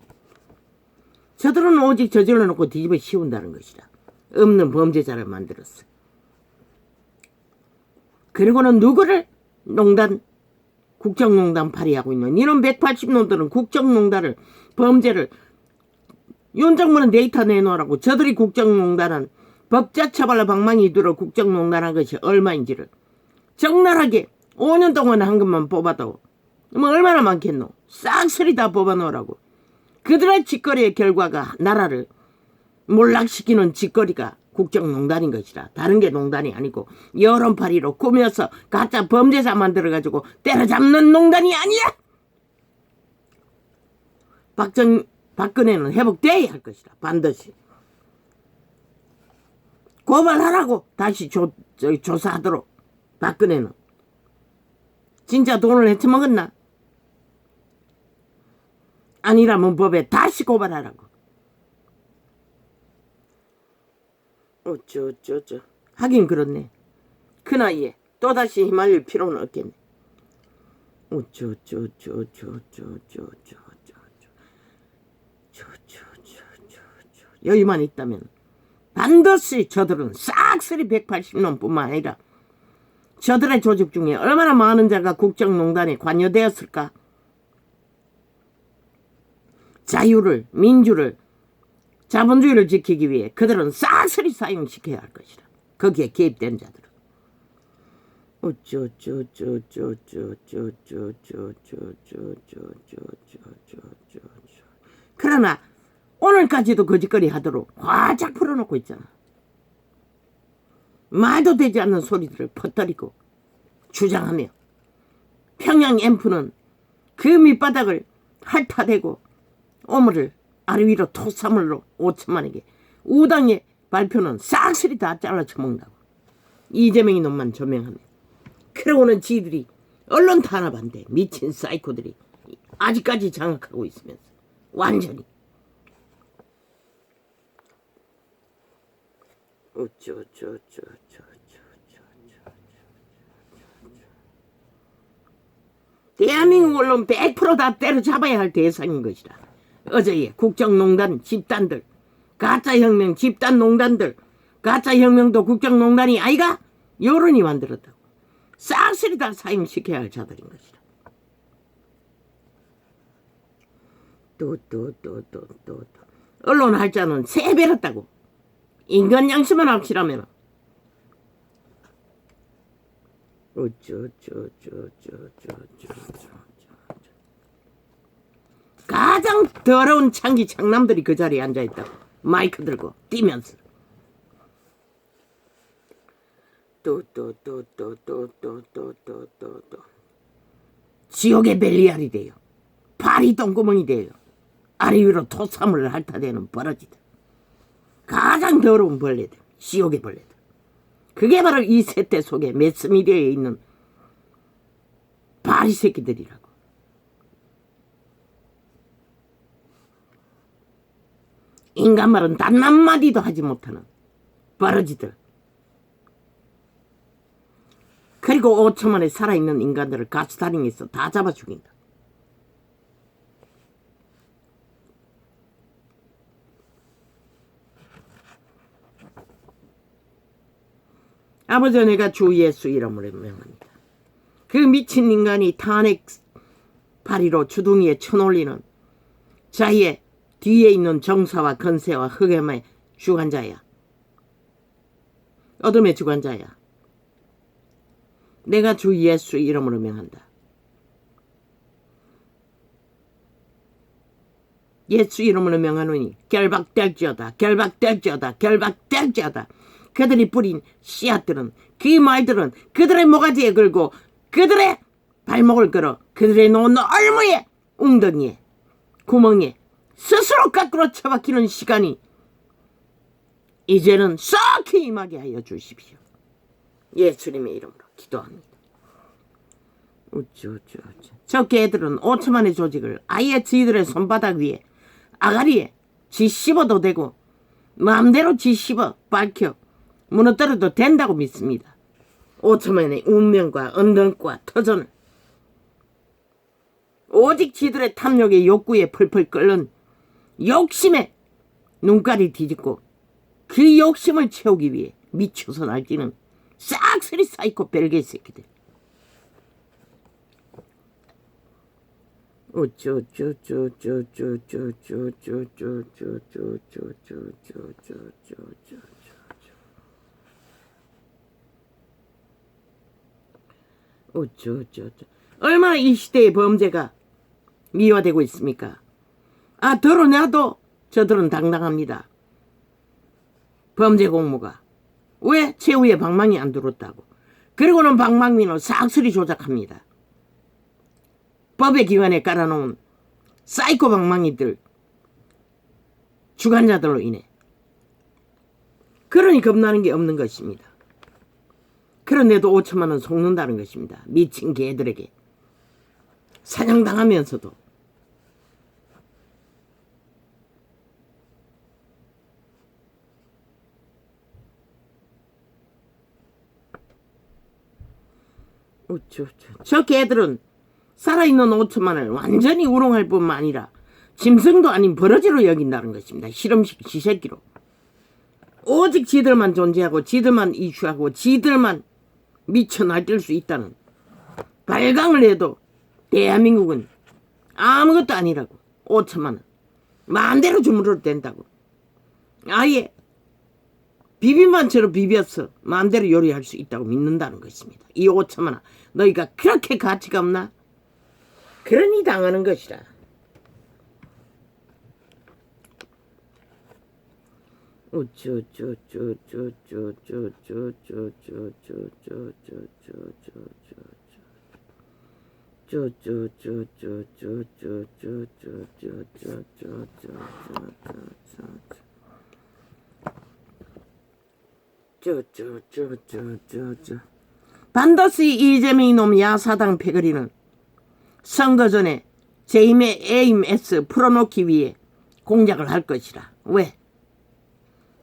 저들은 오직 저질러 놓고 뒤집어 씌운다는 것이다. 없는 범죄자를 만들었어. 그리고는 누구를 국정농단 발의하고 있는 이런 180놈들은 국정농단을 범죄를 윤정문은 데이터 내놓으라고. 저들이 국정농단한 법자처벌로 방망이 들어 국정농단한 것이 얼마인지를 적나라하게 5년 동안 한 것만 뽑아도 뭐 얼마나 많겠노. 싹쓸이 다 뽑아놓으라고. 그들의 짓거리의 결과가 나라를 몰락시키는 짓거리가 국정농단인 것이라. 다른 게 농단이 아니고 여론파리로 꾸며서 가짜 범죄자 만들어가지고 때려잡는 농단이 아니야. 박근혜는 회복돼야 할 것이라. 반드시 고발하라고. 다시 조사하도록. 박근혜는 진짜 돈을 헤쳐먹었나? 아니라면 법에 다시 고발하라고. 어쩌. 하긴 그렇네. 그 나이에 또다시 휘말릴 필요는 없겠네. 여기만 있다면 반드시 저들은 싹쓸이 180놈뿐만 아니라 저들의 조직 중에 얼마나 많은 자가 국정농단에 관여되었을까? 자유를, 민주를, 자본주의를 지키기 위해 그들은 싹쓸이 사용시켜야 할 것이다. 거기에 개입된 자들은. 그러나 오늘까지도 거짓거리 하도록 활짝 풀어놓고 있잖아. 말도 되지 않는 소리들을 퍼뜨리고 주장하며 평양 앰프는 그 밑바닥을 핥아대고 오물을 아래 위로 토사물로 5천만에게 우당의 발표는 싹쓸이 다 잘라쳐먹는다고. 이재명이 놈만 조명하면. 그러고는 지들이 언론 탄압한대. 미친 사이코들이 아직까지 장악하고 있으면서 완전히. 대한민국 언론 100% 때려 잡아야 할 대상인 것이다. 어제의 국정농단 집단들, 가짜혁명 집단농단들, 가짜혁명도 국정농단이 아이가? 여론이 만들었다고. 싹쓸이 다 사용시켜야 할 자들인 것이다. 또 언론 할자는 세배렸다고. 인간 양심만 확실하면 가장 더러운 창기 창남들이 그 자리에 앉아있다고. 마이크 들고 뛰면서 또 지옥의 벨리알이 돼요. 발이 똥구멍이 돼요. 아래 위로 토사물을 핥아대는 버러지들. 가장 더러운 벌레들, 지옥의 벌레들. 그게 바로 이 세대 속에 매스미디어에 있는 바리 새끼들이라고. 인간 말은 단 한마디도 하지 못하는 버러지들. 그리고 5초 만에 살아있는 인간들을 가스다링에서 다 잡아 죽인다. 아버지, 내가 주 예수 이름으로 명합니다. 그 미친 인간이 탄핵 파리로 주둥이에 쳐놀리는 자의 뒤에 있는 정사와 건세와 흑암의 주관자야. 어둠의 주관자야. 내가 주 예수 이름으로 명한다. 예수 이름으로 명하노니 결박될지어다. 결박될지어다. 결박될지어다. 그들이 뿌린 씨앗들은, 그 말들은 그들의 모가지에 걸고 그들의 발목을 걸어 그들의 놓은 얼무에 웅덩이에 구멍에 스스로 거꾸로 처박히는 시간이 이제는 썩히 임하게 하여 주십시오. 예수님의 이름으로 기도합니다. 저 개들은 5천만의 조직을 아예 저희들의 손바닥 위에 아가리에 지 씹어도 되고 마음대로 지 씹어 밝혀 무너뜨려도 된다고 믿습니다. 5천만의 운명과 언덕과 터전을 오직 지들의 탐욕의 욕구에 펄펄 끓는 욕심에 눈깔이 뒤집고 그 욕심을 채우기 위해 미쳐서 날뛰는 싹쓸이 사이코 벨개 새끼들. 얼마나 이 시대의 범죄가 미화되고 있습니까? 드러내도 저들은 당당합니다. 범죄 공모가. 왜 최후의 방망이 안 들었다고. 그리고는 방망이는 싹쓸이 조작합니다. 법의 기관에 깔아놓은 사이코 방망이들, 주관자들로 인해. 그러니 겁나는 게 없는 것입니다. 그런데도 5천만 원 속는다는 것입니다. 미친 개들에게. 사냥당하면서도. 저 개들은 살아있는 5천만을 완전히 우롱할 뿐만 아니라 짐승도 아닌 버러지로 여긴다는 것입니다. 실험식 지새끼로. 오직 지들만 존재하고 지들만 이슈하고 지들만 미쳐 날뛸 수 있다는 발광을 해도 대한민국은 아무것도 아니라고. 5천만 원 마음대로 주물러도 된다고. 아예 비빔반처럼 비벼서 마음대로 요리할 수 있다고 믿는다는 것입니다. 이 5천만 원 너희가 그렇게 가치가 없나? 그러니 당하는 것이라. 반드시 이재명 이놈 야사당 패거리는 선거 전에 재임의 AMS 풀어놓기 위해 공작을 할 것이라. 왜?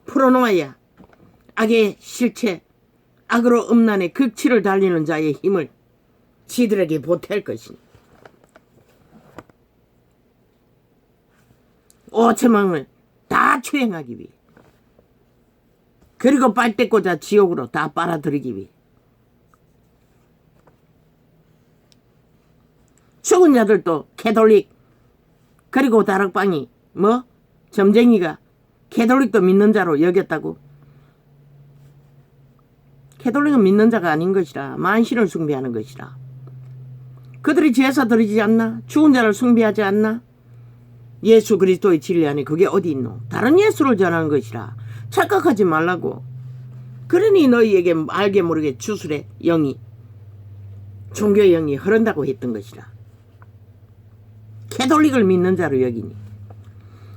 풀어놓아야 악의 실체, 악으로 음란의 극치를 달리는 자의 힘을 지들에게 보탤 것이니 5천만 원을 다 추행하기 위해, 그리고 빨대 꽂아 지옥으로 다 빨아들이기 위해. 죽은 자들도 캐톨릭, 그리고 다락방이 점쟁이가 캐톨릭도 믿는 자로 여겼다고. 캐톨릭은 믿는 자가 아닌 것이라. 만신을 숭배하는 것이라. 그들이 제사 드리지 않나? 죽은 자를 숭배하지 않나? 예수 그리스도의 진리 안에 그게 어디 있노? 다른 예수를 전하는 것이라. 착각하지 말라고. 그러니 너희에게 알게 모르게 주술의 영이, 종교의 영이 흐른다고 했던 것이라. 캐톨릭을 믿는 자로 여기니.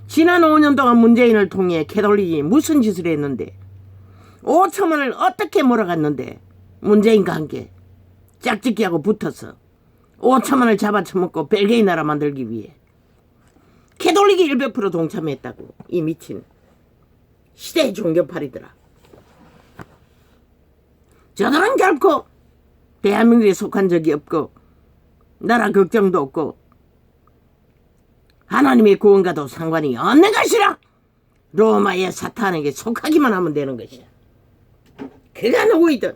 지난 5년 동안 문재인을 통해 캐톨릭이 무슨 짓을 했는데, 5천만 원을 어떻게 몰아갔는데, 문재인과 함께 짝짓기하고 붙어서 5천만 원을 잡아쳐먹고 벨기에 나라 만들기 위해 캐톨릭이 100% 동참했다고. 이 미친 시대의 종교팔이더라. 저들은 결코 대한민국에 속한 적이 없고 나라 걱정도 없고 하나님의 구원과도 상관이 없는 것이라. 로마의 사탄에게 속하기만 하면 되는 것이야. 그가 누구이든.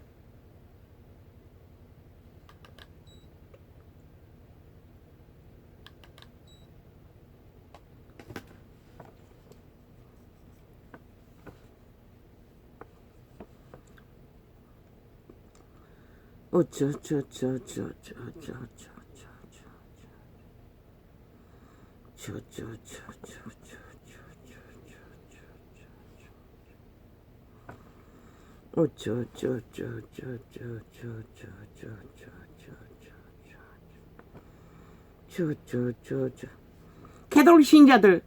캐톨릭 신자들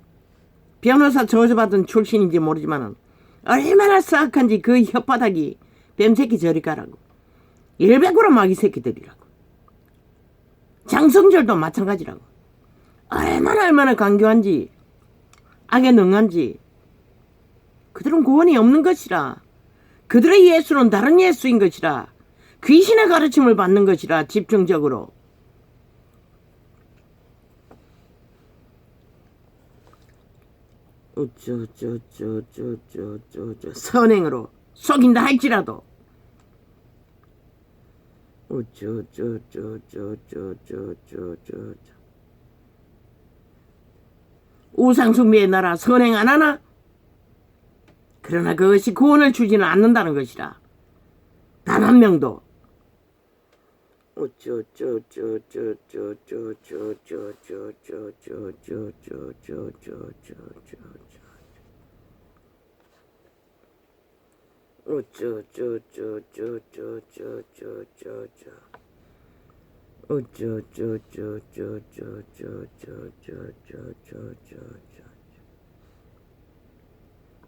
변호사 저주받은 출신인지 모르지만 얼마나 싹한지 그 혓바닥이 뱀새끼 저리 가라고. 100% 마귀 새끼들이라고. 장성절도 마찬가지라고. 얼마나 강교한지, 악에 능한지. 그들은 구원이 없는 것이라. 그들의 예수는 다른 예수인 것이라. 귀신의 가르침을 받는 것이라. 집중적으로. 선행으로 속인다 할지라도 우상숭배의 나라 선행 안 하나? 그러나 그것이 구원을 주지는 않는다는 것이라. 단 한 명도.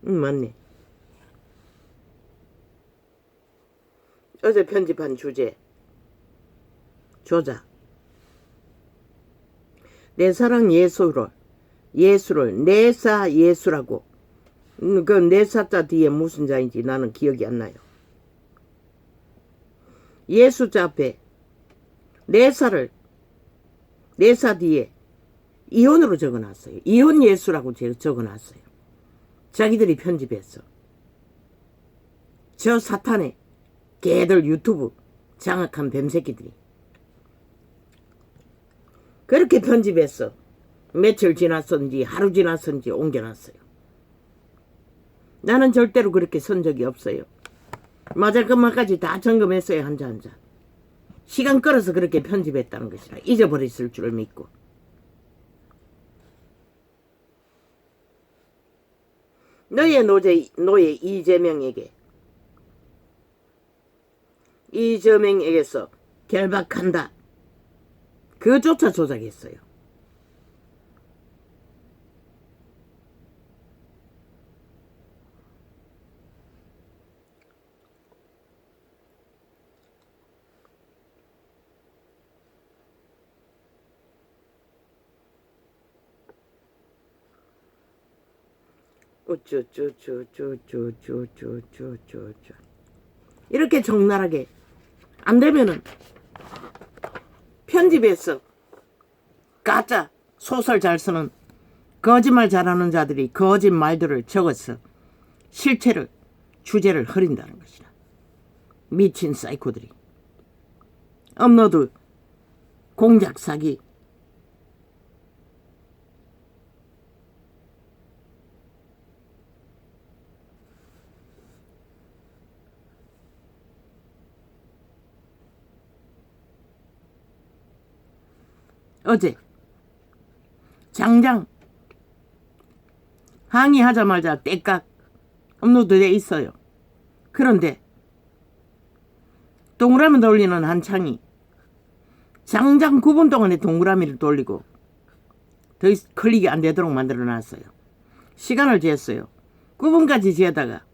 맞네. 어제 편집한 주제 조자. 내 사랑 예수를 내사 예수라고. 그 내사자 뒤에 무슨 자인지 나는 기억이 안 나요. 예수자 앞에 내사를 내사 뒤에 이혼으로 적어놨어요. 이혼 예수라고 적어놨어요. 자기들이 편집했어. 저 사탄의 개들 유튜브 장악한 뱀새끼들이. 그렇게 편집했어. 며칠 지났었는지 하루 지났었는지 옮겨놨어요. 나는 절대로 그렇게 선 적이 없어요. 맞을 것만까지 다 점검했어요. 한자 시간 끌어서 그렇게 편집했다는 것이라. 잊어버렸을 줄을 믿고. 너의 노예 이재명에게서 결박한다. 그조차 조작했어요. 이렇게 적나라하게 안 되면은 편집해서 가짜 소설 잘 쓰는 거짓말 잘하는 자들이 거짓말들을 적어서 실체를 주제를 흐린다는 것이다. 미친 사이코들이. 업로드 공작 사기. 어제 장장 항의하자마자 떼깍 업로드돼 있어요. 그런데 동그라미 돌리는 한창이 장장 9분 동안에 동그라미를 돌리고 더 클릭이 안 되도록 만들어놨어요. 시간을 쟀어요. 9분까지 재다가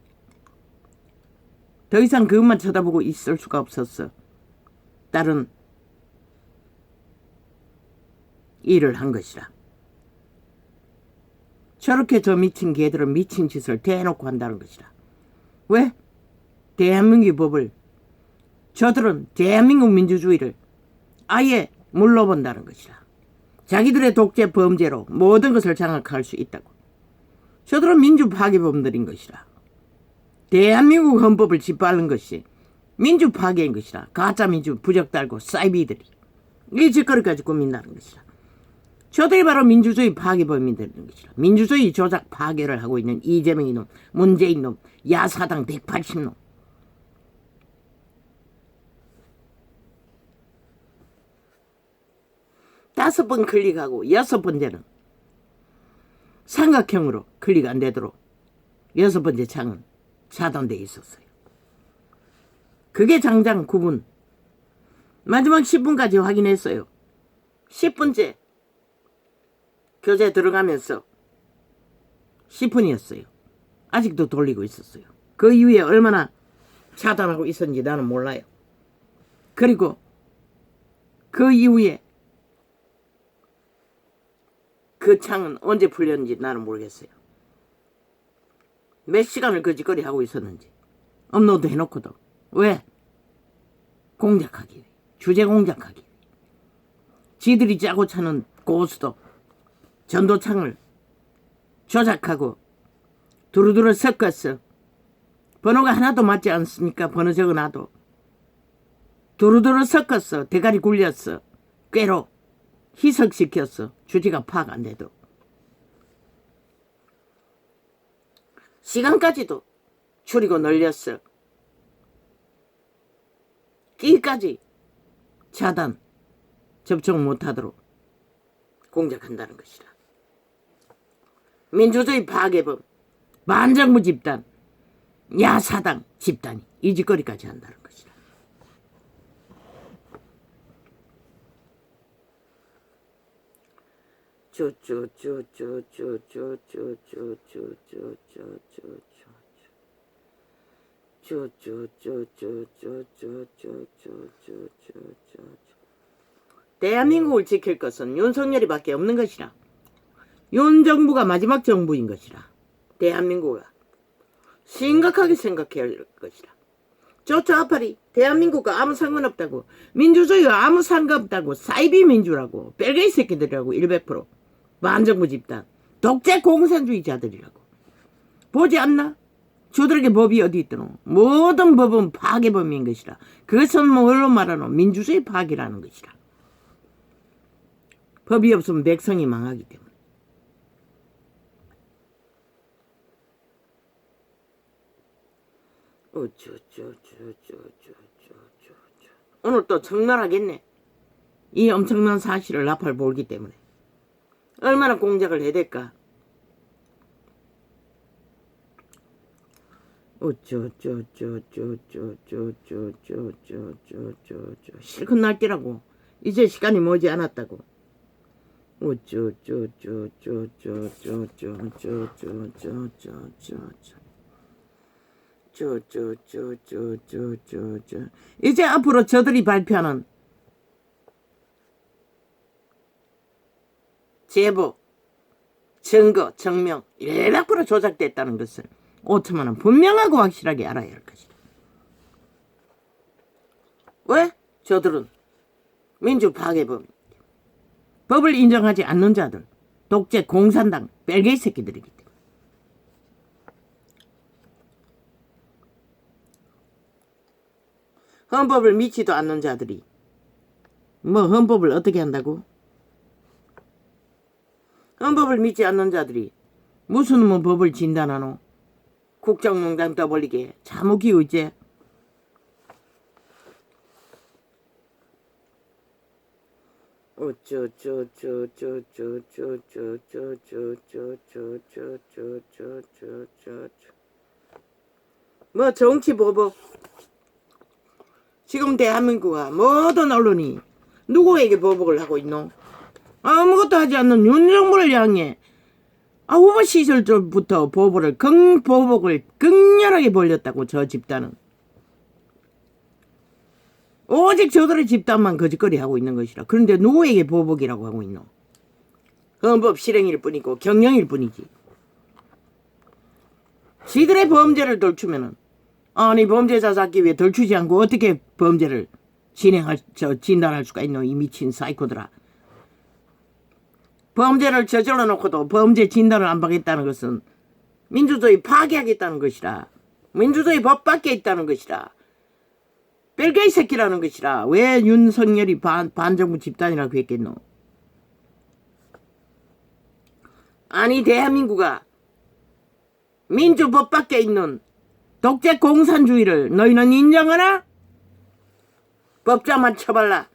더 이상 그것만 쳐다보고 있을 수가 없었어. 다른 일을 한 것이라. 저렇게 저 미친 개들은 미친 짓을 대놓고 한다는 것이라. 왜? 대한민국 법을, 저들은 대한민국 민주주의를 아예 물러본다는 것이라. 자기들의 독재 범죄로 모든 것을 장악할 수 있다고. 저들은 민주 파괴범들인 것이라. 대한민국 헌법을 짓밟는 것이 민주 파괴인 것이라. 가짜 민주 부적 달고 사이비들이 이 짓거리까지 꾸민다는 것이라. 저들이 바로 민주주의 파괴범인들인 것이라. 민주주의 조작 파괴를 하고 있는 이재명 이놈, 문재인 놈, 야사당 180놈. 다섯 번 클릭하고 여섯 번째는 삼각형으로 클릭 안 되도록 여섯 번째 창은 차단되어 있었어요. 그게 장장 9분. 마지막 10분까지 확인했어요. 10분째 교재 들어가면서 10분이었어요. 아직도 돌리고 있었어요. 그 이후에 얼마나 차단하고 있었는지 나는 몰라요. 그리고 그 이후에 그 창은 언제 풀렸는지 나는 모르겠어요. 몇 시간을 그 짓거리 하고 있었는지. 업로드 해놓고도. 왜? 공작하기 위해. 주제 공작하기 위해. 지들이 짜고 차는 고스톱 전도창을 조작하고 두루두루 섞었어. 번호가 하나도 맞지 않습니까? 번호 적어놔도. 두루두루 섞었어. 대가리 굴렸어. 꾀로 희석시켰어. 주제가 파악 안 돼도. 시간까지도 줄이고 늘렸어. 끼까지 차단, 접촉 못하도록 공작한다는 것이라. 민주주의 파괴범, 반정부 집단, 야사당 집단이 이 짓거리까지 한다는 것이라. 대한민국을 지킬 것은 윤석열이밖에 없는 것이라. 윤 정부가 마지막 정부인 것이라. 대한민국가 심각하게 생각해야 할 것이라. 저 좌파리 대한민국과 아무 상관없다고, 민주주의와 아무 상관없다고, 사이비 민주라고, 벨게이 새끼들이라고 100%. 반정부 집단, 독재 공산주의자들이라고. 보지 않나? 저들에게 법이 어디 있더노? 모든 법은 파괴범인 것이라. 그것은 뭘로 말하노? 민주주의 파괴라는 것이라. 법이 없으면 백성이 망하기 때문에. 오늘 또 적나라하겠네. 이 엄청난 사실을 나팔 몰기 때문에. 얼마나 공작을 해야 될까? 실컷 날뛰라고. 이제 시간이 머지 않았다고. 이제 앞으로 저들이 발표하는 제보, 증거, 증명 100% 조작됐다는 것을 5천만 원 분명하고 확실하게 알아야 할 것이다. 왜? 저들은 민주 파괴범, 법을 인정하지 않는 자들, 독재, 공산당, 벨게이 새끼들이기 때문에. 헌법을 믿지도 않는 자들이 뭐 헌법을 어떻게 한다고? 헌법을 믿지 않는 자들이 무슨 뭐 법을 진단하노? 국정농단 떠벌리게 자무기의제. 뭐 정치보복. 지금 대한민국과 모든 언론이 누구에게 보복을 하고 있노? 아무것도 하지 않는 윤석열을 향해 후보 시절 때부터 보복을 극렬하게 벌렸다고. 저 집단은 오직 저들의 집단만 거짓거리 하고 있는 것이라. 그런데 누구에게 보복이라고 하고 있노? 헌법 실행일 뿐이고 경영일 뿐이지. 지들의 범죄를 덜추면은 아니 범죄자 잡기 위해 덜추지 않고 어떻게 범죄를 진단할 수가 있노? 이 미친 사이코들아. 범죄를 저질러 놓고도 범죄 진단을 안 받겠다는 것은 민주주의 파괴하겠다는 것이라. 민주주의 법 밖에 있다는 것이라. 벨게이 새끼라는 것이라. 왜 윤석열이 반정부 집단이라고 했겠노? 아니 대한민국아 민주법 밖에 있는 독재 공산주의를 너희는 인정하나? 법자만 쳐발라.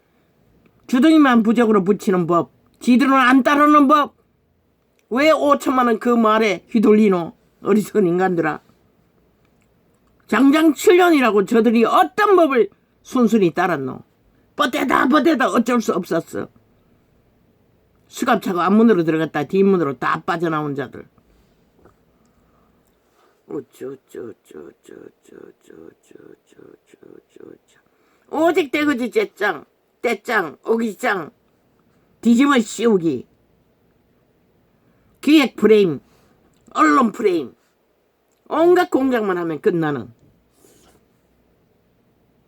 주둥이만 부적으로 붙이는 법. 지들은 안 따르는 법. 왜 5천만 원 그 말에 휘둘리노? 어리석은 인간들아. 장장 7년이라고 저들이 어떤 법을 순순히 따랐노? 뻗대다 어쩔 수 없었어. 수갑차고 앞문으로 들어갔다 뒷문으로 다 빠져나온 자들. 오직 대거지 떼짱 오기짱 뒤집어 씌우기, 기획 프레임, 언론 프레임, 온갖 공작만 하면 끝나는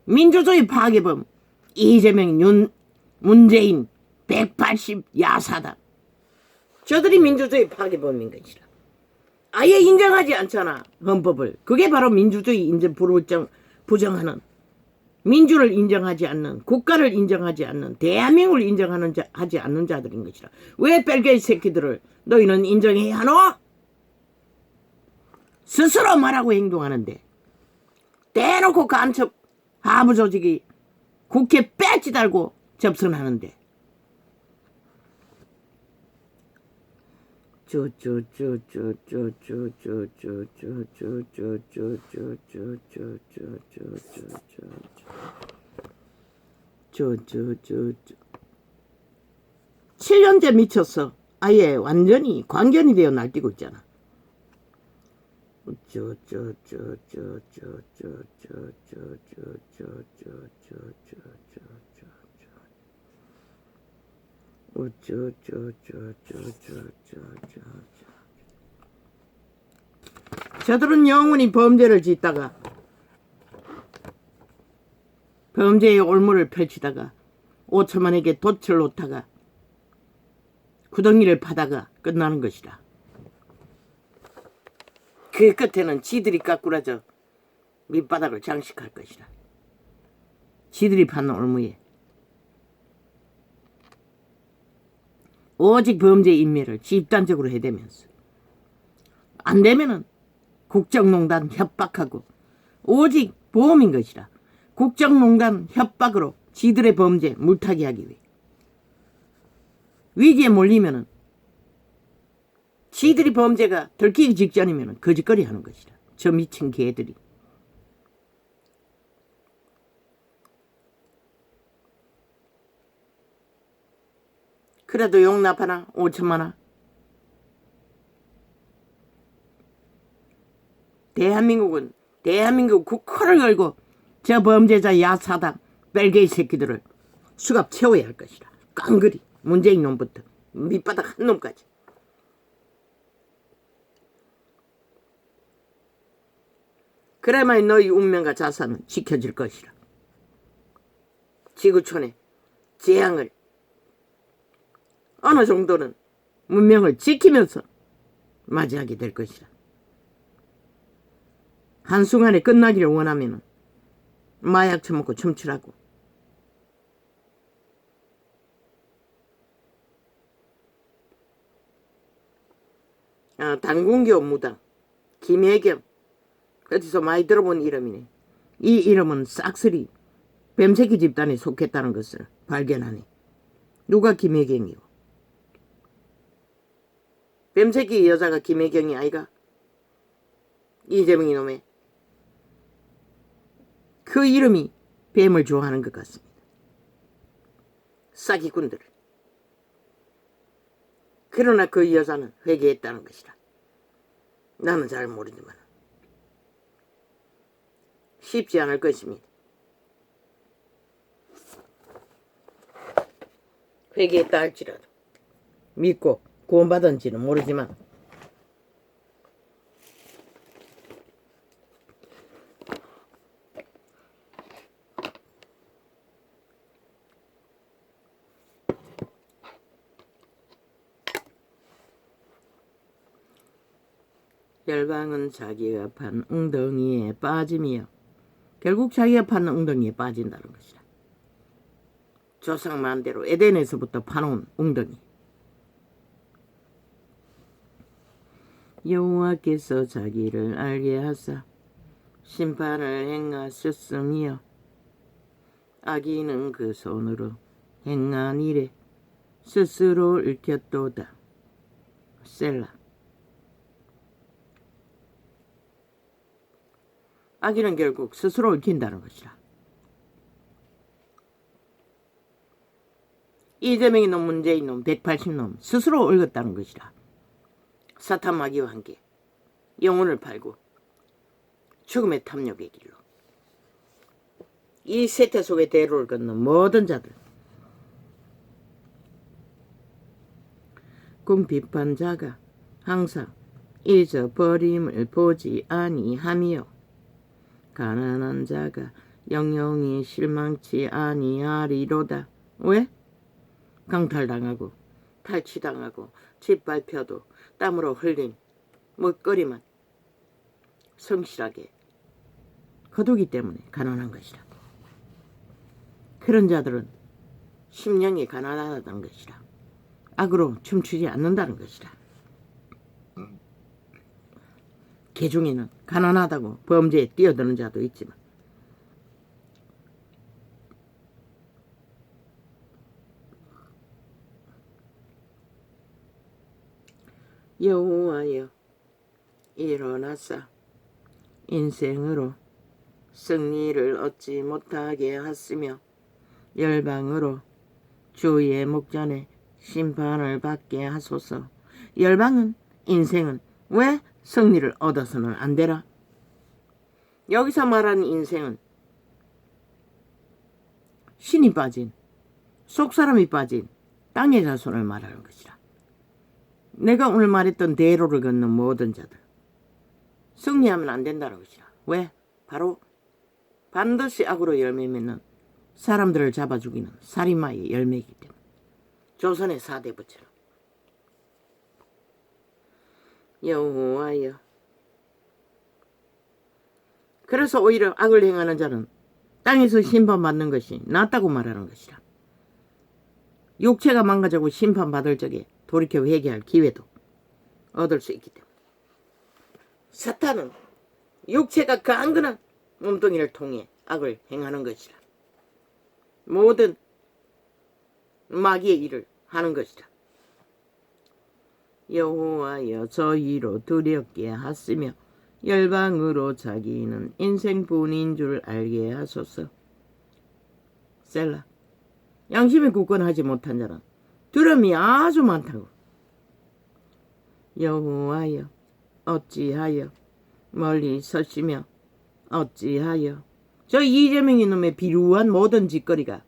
민주주의 파괴범 이재명, 문재인 180 야사다. 저들이 민주주의 파괴범인 것이라. 아예 인정하지 않잖아 헌법을. 그게 바로 민주주의 인정 부정하는, 민주를 인정하지 않는, 국가를 인정하지 않는, 대한민국을 하지 않는 자들인 것이라. 왜 벨게이 새끼들을 너희는 인정해야 하노? 스스로 말하고 행동하는데 대놓고 간첩 하부 조직이 국회 배지 달고 접선하는데 칠 년째 미쳤어. 아예 완전히 광견이 되어 날뛰고 있잖아. 저들은 영원히 범죄를 짓다가 범죄의 올무를 펼치다가 5천만에게 돛을 놓다가 구덩이를 파다가 끝나는 것이다. 그 끝에는 지들이 까꾸라져 밑바닥을 장식할 것이라. 지들이 파는 올무에 오직 범죄 인멸을 집단적으로 해대면서 안 되면은 국정농단 협박하고 오직 보험인 것이라. 국정농단 협박으로 지들의 범죄 물타기 하기 위해 위기에 몰리면은 지들이 범죄가 들키기 직전이면은 거짓거리 하는 것이라. 저 미친 개들이. 그래도 용납하나? 5천만원? 대한민국 국호를 걸고 저 범죄자 야사당 벨게이 새끼들을 수갑 채워야 할 것이라. 깡그리 문재인 놈부터 밑바닥 한 놈까지. 그래야만 너희 운명과 자산은 지켜질 것이라. 지구촌의 재앙을 어느 정도는 문명을 지키면서 맞이하게 될 것이라. 한순간에 끝나기를 원하면 마약 처먹고 춤추라고. 당군교 무당 김혜경, 어디서 많이 들어본 이름이네. 이 이름은 싹쓸이 뱀새끼 집단에 속했다는 것을 발견하니 누가 김혜경이요? 뱀새끼 여자가 김혜경이 아이가? 이재명이 놈의 그 이름이 뱀을 좋아하는 것 같습니다. 사기꾼들. 그러나 그 여자는 회개했다는 것이라. 나는 잘 모르지만 쉽지 않을 것입니다. 회개했다 할지라도 믿고 구원받은지는 모르지만 열방은 자기가 판 웅덩이에 빠짐이요. 결국 자기가 파는 웅덩이에 빠진다는 것이다. 조상 마음대로 에덴에서부터 파놓은 웅덩이. 여호와께서 자기를 알게 하사 심판을 행하셨으며 악인은 그 손으로 행한 일에 스스로 얽혔도다. 셀라. 악인은 결국 스스로 얽힌다는 것이라. 이재명이 놈, 문재인 놈, 180놈 스스로 얽었다는 것이라. 사탄 마귀와 함께 영혼을 팔고 죽음의 탐욕의 길로 이 세태 속의 대로를 걷는 모든 자들, 궁핍한 자가 항상 잊어버림을 보지 아니하며 가난한 자가 영영이 실망치 아니하리로다. 왜? 강탈당하고 탈취당하고 짓밟혀도 땀으로 흘린 먹거리만 성실하게 거두기 때문에 가난한 것이라. 그런 자들은 심령이 가난하다는 것이라. 악으로 춤추지 않는다는 것이라. 개 중에는 가난하다고 범죄에 뛰어드는 자도 있지만 여호와여 일어나사 인생으로 승리를 얻지 못하게 하시며 열방으로 주의 목전에 심판을 받게 하소서. 열방은 인생은 왜 승리를 얻어서는 안 되라? 여기서 말하는 인생은 신이 빠진 속사람이 빠진 땅의 자손을 말하는 것이라. 내가 오늘 말했던 대로를 걷는 모든 자들 승리하면 안 된다는 것이라. 왜? 바로 반드시 악으로 열매 맺는 사람들을 잡아 죽이는 살인마의 열매이기 때문에. 조선의 4대 부처럼 여호와여 그래서 오히려 악을 행하는 자는 땅에서 심판받는 것이 낫다고 말하는 것이라. 육체가 망가지고 심판받을 적에 돌이켜 회개할 기회도 얻을 수 있기 때문에 사탄은 육체가 강건한 몸뚱이를 통해 악을 행하는 것이라. 모든 마귀의 일을 하는 것이라. 여호와여 저희로 두렵게 하시며 열방으로 자기는 인생뿐인 줄 알게 하소서. 셀라. 양심에 굳건하지 못한 자는 두려움이 아주 많다고. 여호와여 어찌하여 멀리 서시며 어찌하여 저 이재명 이놈의 비루한 모든 짓거리가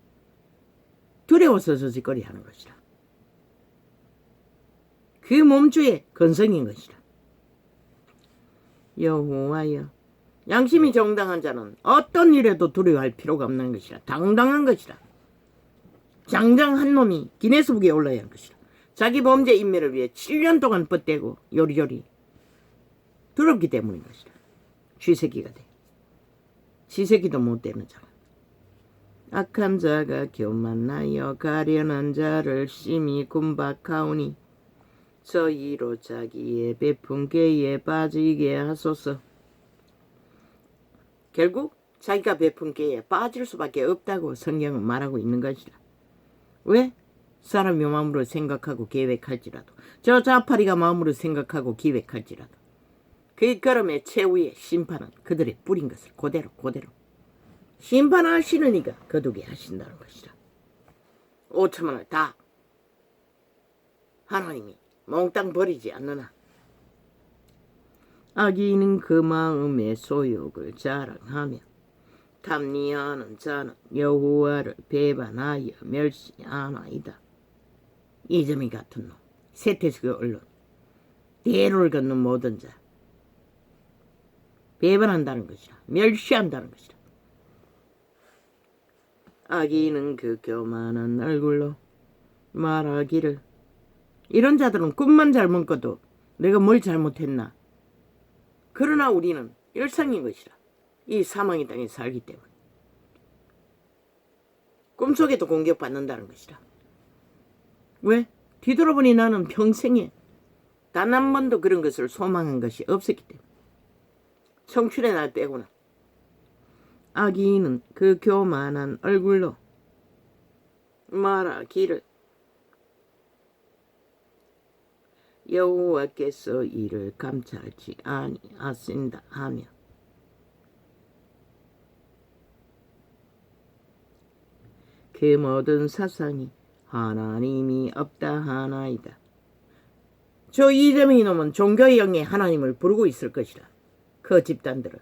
두려워서 저 짓거리 하는 것이라. 그 몸주의 근성인 것이라. 여호와여 양심이 정당한 자는 어떤 일에도 두려워할 필요가 없는 것이라. 당당한 것이라. 장장한 놈이 기네스북에 올라야 할 것이라. 자기 범죄 인멸을 위해 7년 동안 뻗대고 요리요리 두렵기 때문인 것이라. 쥐새끼가 돼. 쥐새끼도 못 되는 자라. 악한 자가 교만하여 가련한 자를 심히 군박하오니 저희로 자기의 베푼 꾀에 빠지게 하소서. 결국 자기가 베푼 꾀에 빠질 수밖에 없다고 성경은 말하고 있는 것이라. 왜? 사람이 마음으로 생각하고 계획할지라도 저 자파리가 마음으로 생각하고 기획할지라도 그 걸음의 최후의 심판은 그들의 뿌린 것을 그대로 심판하시는 이가 거두게 하신다는 것이라. 5천만을 다 하나님이 몽땅 버리지 않느나 악인은 그 마음의 소욕을 자랑하며 탐리하는 자는 여호와를 배반하여 멸시하나이다. 이점이 같은 놈, 세태식의 언론, 대로를 걷는 모든 자 배반한다는 것이라. 멸시한다는 것이라. 악인은 그 교만한 얼굴로 말하기를 이런 자들은 꿈만 잘못 꿔도 내가 뭘 잘못했나. 그러나 우리는 일상인 것이라. 이 사망의 땅에 살기 때문에 꿈속에도 공격받는다는 것이라. 왜? 뒤돌아보니 나는 평생에 단 한 번도 그런 것을 소망한 것이 없었기 때문에. 청춘의 날 빼고는. 악인은 그 교만한 얼굴로 말하기를 여호와께서 이를 감찰지 아니하신다 하며 그 모든 사상이 하나님이 없다 하나이다. 저 이재명 이놈은 종교의 영에 하나님을 부르고 있을 것이라. 그 집단들은.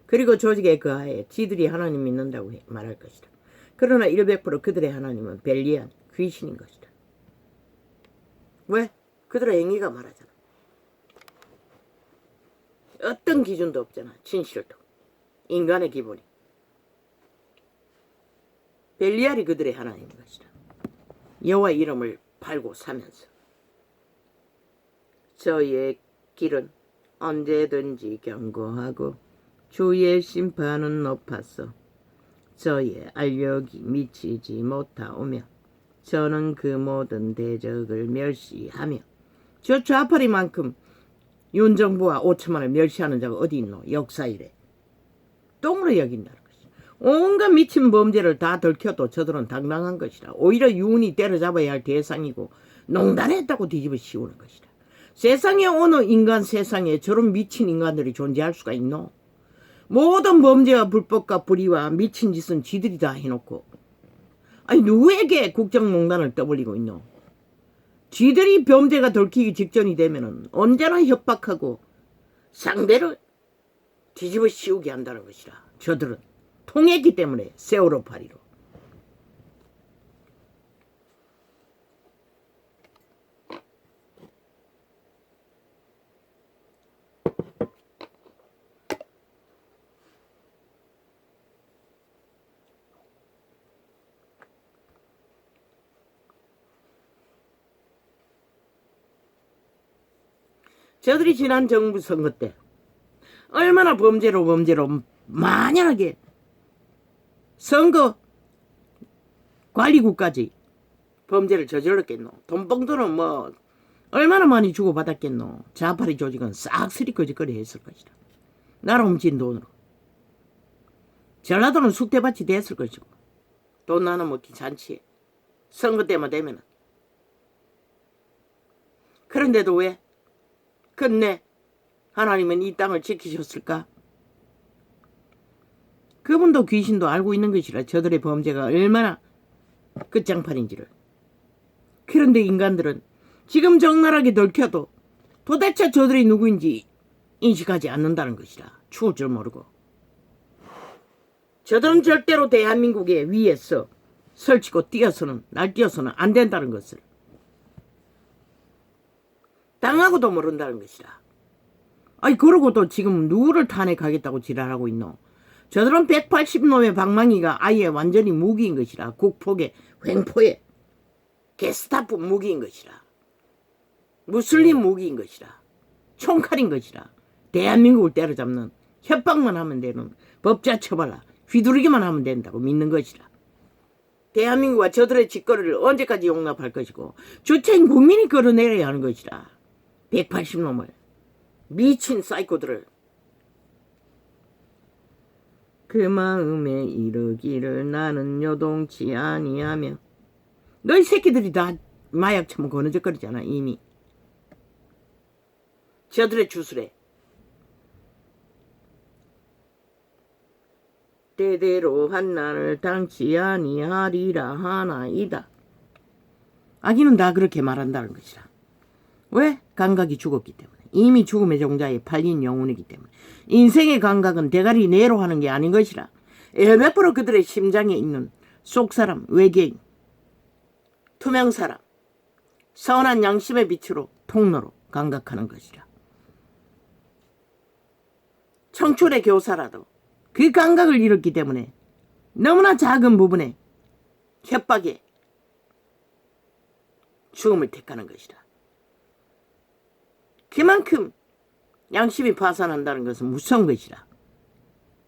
그리고 조직의 그 하에 지들이 하나님 믿는다고 말할 것이라. 그러나 100% 그들의 하나님은 벨리안 귀신인 것이라. 왜? 그들의 행위가 말하잖아. 어떤 기준도 없잖아. 진실도. 인간의 기본이. 벨리알이 그들의 하나님인 것이라. 여호와 이름을 팔고 사면서 저의 길은 언제든지 견고하고 주의 심판은 높아서 저의 알력이 미치지 못하오며 저는 그 모든 대적을 멸시하며 저 좌파리만큼 윤정부와 5천만을 멸시하는 자가 어디 있노? 역사이래. 똥으로 여긴다는 것이다. 온갖 미친 범죄를 다 들켜도 저들은 당당한 것이라. 오히려 유은이 때려잡아야 할 대상이고 농단했다고 뒤집어 씌우는 것이다. 세상에 어느 인간 세상에 저런 미친 인간들이 존재할 수가 있노? 모든 범죄와 불법과 불의와 미친 짓은 지들이 다 해놓고 아니 누구에게 국정농단을 떠벌리고 있노? 지들이 범죄가 들키기 직전이 되면은 언제나 협박하고 상대를 뒤집어 씌우게 한다는 것이라. 저들은 통했기 때문에 세월호 파리로. 저들이 지난 정부 선거 때 얼마나 범죄로 만연하게 선거 관리국까지 범죄를 저질렀겠노. 돈봉투는 뭐 얼마나 많이 주고받았겠노. 자파리 조직은 싹쓸이 거짓거리 했을 것이다. 나라 훔친 돈으로. 전라도는 숙대밭이 됐을 것이고 돈 나눠 먹기 잔치에 선거 때만 되면은. 그런데도 왜 끝내 하나님은 이 땅을 지키셨을까? 그분도 귀신도 알고 있는 것이라 저들의 범죄가 얼마나 끝장판인지를. 그런데 인간들은 지금 적나라하게 들켜도 도대체 저들이 누구인지 인식하지 않는다는 것이라. 추울 줄 모르고. 저들은 절대로 대한민국의 위에서 설치고 날뛰어서는 안 된다는 것을 당하고도 모른다는 것이라. 아니 그러고도 지금 누구를 탄핵하겠다고 지랄하고 있노. 저들은 180놈의 방망이가 아예 완전히 무기인 것이라. 국폭에 횡포에 게스타프 무기인 것이라. 무슬림 무기인 것이라. 총칼인 것이라. 대한민국을 때려잡는 협박만 하면 되는 법자 처벌라. 휘두르기만 하면 된다고 믿는 것이라. 대한민국과 저들의 짓거리를 언제까지 용납할 것이고 주체인 국민이 끌어내려야 하는 것이라. 180놈을 미친 사이코들을. 그 마음에 이르기를 나는 요동치 아니하며. 너희 새끼들이 다 마약 처먹고 거느적거리잖아 이미. 저들의 주술에 때대로 한나를 당치 아니하리라 하나이다. 아기는 다 그렇게 말한다는 것이라. 왜? 감각이 죽었기 때문에. 이미 죽음의 종자에 팔린 영혼이기 때문에. 인생의 감각은 대가리 내로 하는 게 아닌 것이라. 100% 그들의 심장에 있는 속사람, 외계인, 투명사람, 선한 양심의 빛으로 통로로 감각하는 것이라. 청춘의 교사라도 그 감각을 잃었기 때문에 너무나 작은 부분에 협박에 죽음을 택하는 것이라. 그만큼 양심이 파산한다는 것은 무서운 것이라.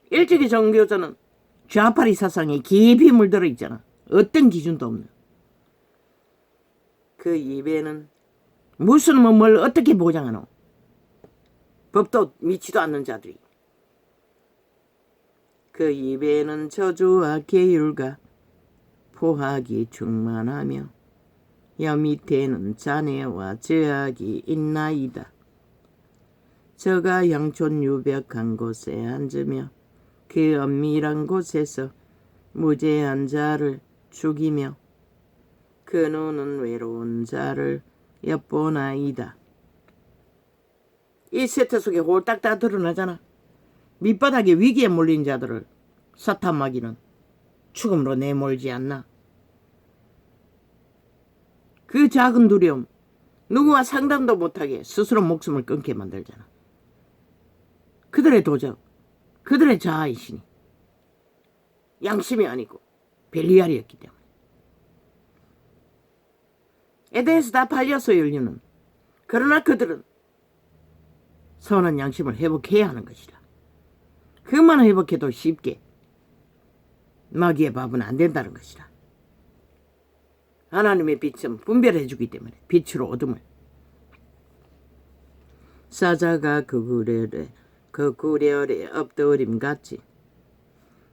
일찍이 정교조는 좌파리 사상에 깊이 물들어 있잖아. 어떤 기준도 없는. 그 입에는 무슨 뭘 어떻게 보장하노. 법도 미치도 않는 자들이. 그 입에는 저주와 계율과 포악이 충만하며 여 밑에는 잔해와 죄악이 있나이다. 저가 양촌 유벽한 곳에 앉으며 그 엄밀한 곳에서 무죄한 자를 죽이며 그 눈은 외로운 자를 엿보나이다. 이 세트 속에 홀딱 다 드러나잖아. 밑바닥에 위기에 몰린 자들을 사탄마귀는 죽음으로 내몰지 않나. 그 작은 두려움, 누구와 상담도 못하게 스스로 목숨을 끊게 만들잖아. 그들의 도적, 그들의 자아이시니 양심이 아니고 벨리알이었기 때문에. 에덴에서 다 팔렸어요, 인류는. 그러나 그들은 선한 양심을 회복해야 하는 것이라. 그만 회복해도 쉽게 마귀의 밥은 안 된다는 것이라. 하나님의 빛은 분별해주기 때문에 빛으로 어둠을. 사자가 그 구렬에 엎드림같이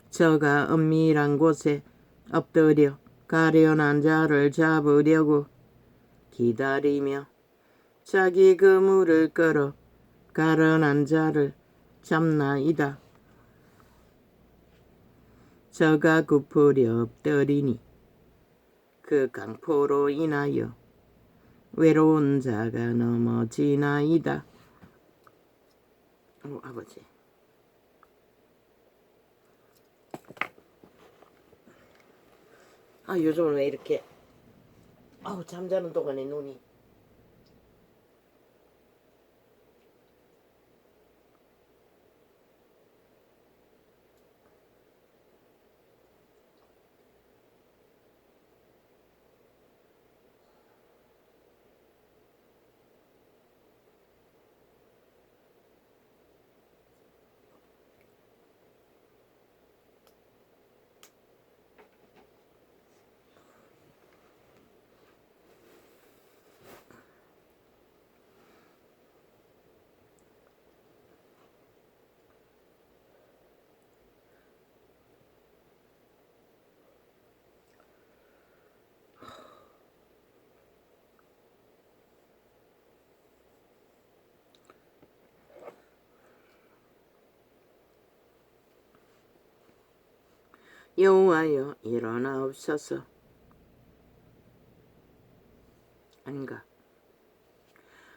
저가 은밀한 곳에 엎드려 가련한 자를 잡으려고 기다리며 자기 그물을 끌어 가련한 자를 잡나이다. 저가 굽으려 엎드리니 그 강포로 인하여 외로운 자가 넘어지나이다. 아버지. 요즘은 왜 이렇게 잠자는 동안에 눈이 여호와여 일어나옵소서. 아닌가.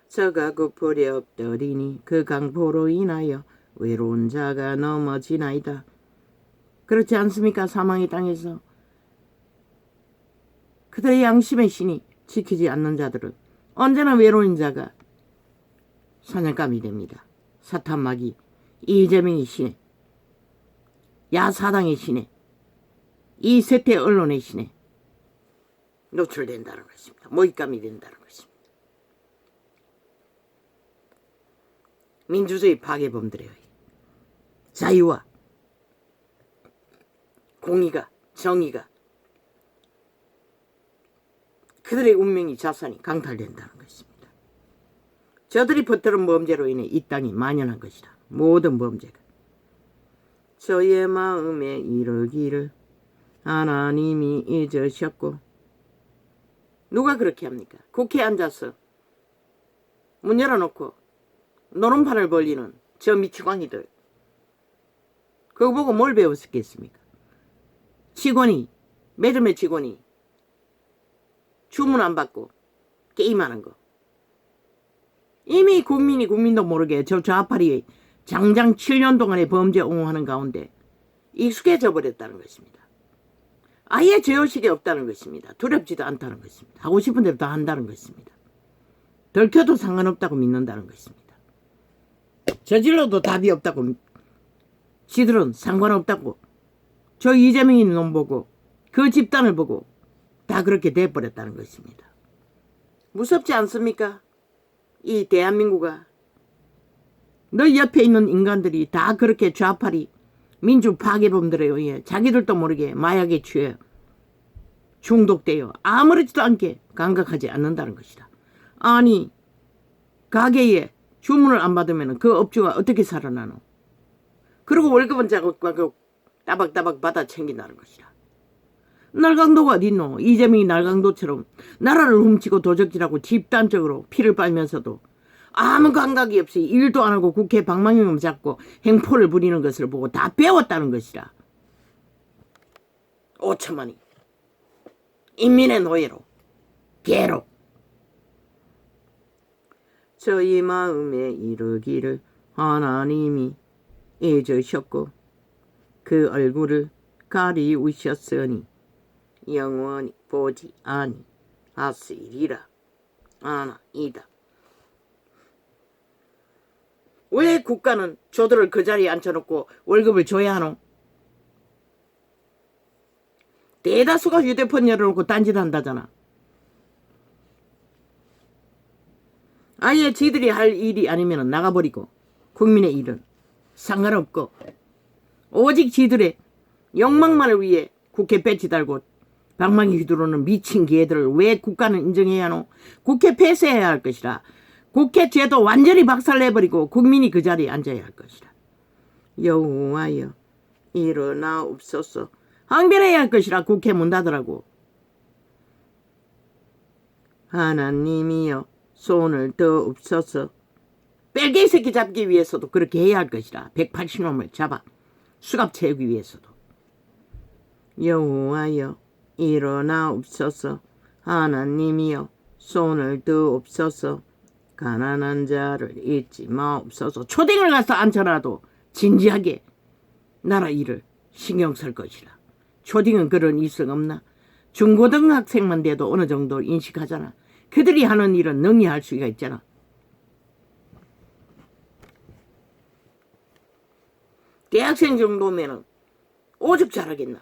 저가 굽불에 엎드리니 그 강포로 인하여 외로운 자가 넘어지나이다. 그렇지 않습니까? 사망의 땅에서 그들의 양심의 신이 지키지 않는 자들은 언제나 외로운 자가 사냥감이 됩니다. 사탄마귀, 이재명의 신에, 야사당의 신에, 이 세태 언론의 신에 노출된다는 것입니다. 모잇감이 된다는 것입니다. 민주주의 파괴범들의 자유와 공의가, 정의가, 그들의 운명이 자산이 강탈된다는 것입니다. 저들이 퍼뜨린 범죄로 인해 이 땅이 만연한 것이다. 모든 범죄가. 저의 마음에 이르기를 하나님이 잊으셨고. 누가 그렇게 합니까? 국회에 앉아서 문 열어놓고 노름판을 벌리는 저 미치광이들. 그거 보고 뭘 배웠겠습니까? 직원이, 매점의 직원이 주문 안 받고 게임하는 거. 이미 국민도 모르게 저 좌파리 장장 7년 동안의 범죄 옹호하는 가운데 익숙해져 버렸다는 것입니다. 아예 죄의식이 없다는 것입니다. 두렵지도 않다는 것입니다. 하고 싶은 대로 다 한다는 것입니다. 덜켜도 상관없다고 믿는다는 것입니다. 저질러도 답이 없다고, 지들은 상관없다고, 저 이재명이 놈 보고 그 집단을 보고 다 그렇게 돼버렸다는 것입니다. 무섭지 않습니까? 이 대한민국아. 너 옆에 있는 인간들이 다 그렇게 좌파리 민주 파괴범들에 의해 자기들도 모르게 마약에 취해 중독되어 아무렇지도 않게 감각하지 않는다는 것이다. 아니, 가게에 주문을 안 받으면 그 업주가 어떻게 살아나노? 그리고 월급은 따박따박 받아 챙긴다는 것이다. 날강도가 어딨노? 이재명이 날강도처럼 나라를 훔치고 도적질하고 집단적으로 피를 빨면서도 아무 감각이 없이 일도 안 하고 국회 방망이만 잡고 행포를 부리는 것을 보고 다 배웠다는 것이라. 5천만이 인민의 노예로, 개로. 저희 마음에 이르기를 하나님이 잊으셨고 그 얼굴을 가리우셨으니 영원히 보지 아니하시리라. 아나이다. 왜 국가는 저들을 그 자리에 앉혀놓고 월급을 줘야 하노? 대다수가 휴대폰 열어놓고 딴짓한다잖아. 아예 지들이 할 일이 아니면 나가버리고 국민의 일은 상관없고 오직 지들의 욕망만을 위해 국회 배치 달고 방망이 휘두르는 미친 개들을 왜 국가는 인정해야 하노? 국회 폐쇄해야 할 것이라. 국회 제도 완전히 박살내버리고 국민이 그 자리에 앉아야 할 것이라. 여호와여 일어나옵소서. 항변해야 할 것이라. 국회 문 닫으라고. 하나님이여 손을 더옵소서. 뺄개이 새끼 잡기 위해서도 그렇게 해야 할 것이라. 180놈을 잡아 수갑 채우기 위해서도. 여호와여 일어나옵소서. 하나님이여 손을 더옵소서. 가난한 자를 잊지 마옵소서. 초딩을 가서 앉혀놔도 진지하게 나라 일을 신경 쓸 것이라. 초딩은 그런 이성 없나? 중고등학생만 돼도 어느 정도 인식하잖아. 그들이 하는 일은 능히 할 수가 있잖아. 대학생 정도면은 오죽 잘하겠나.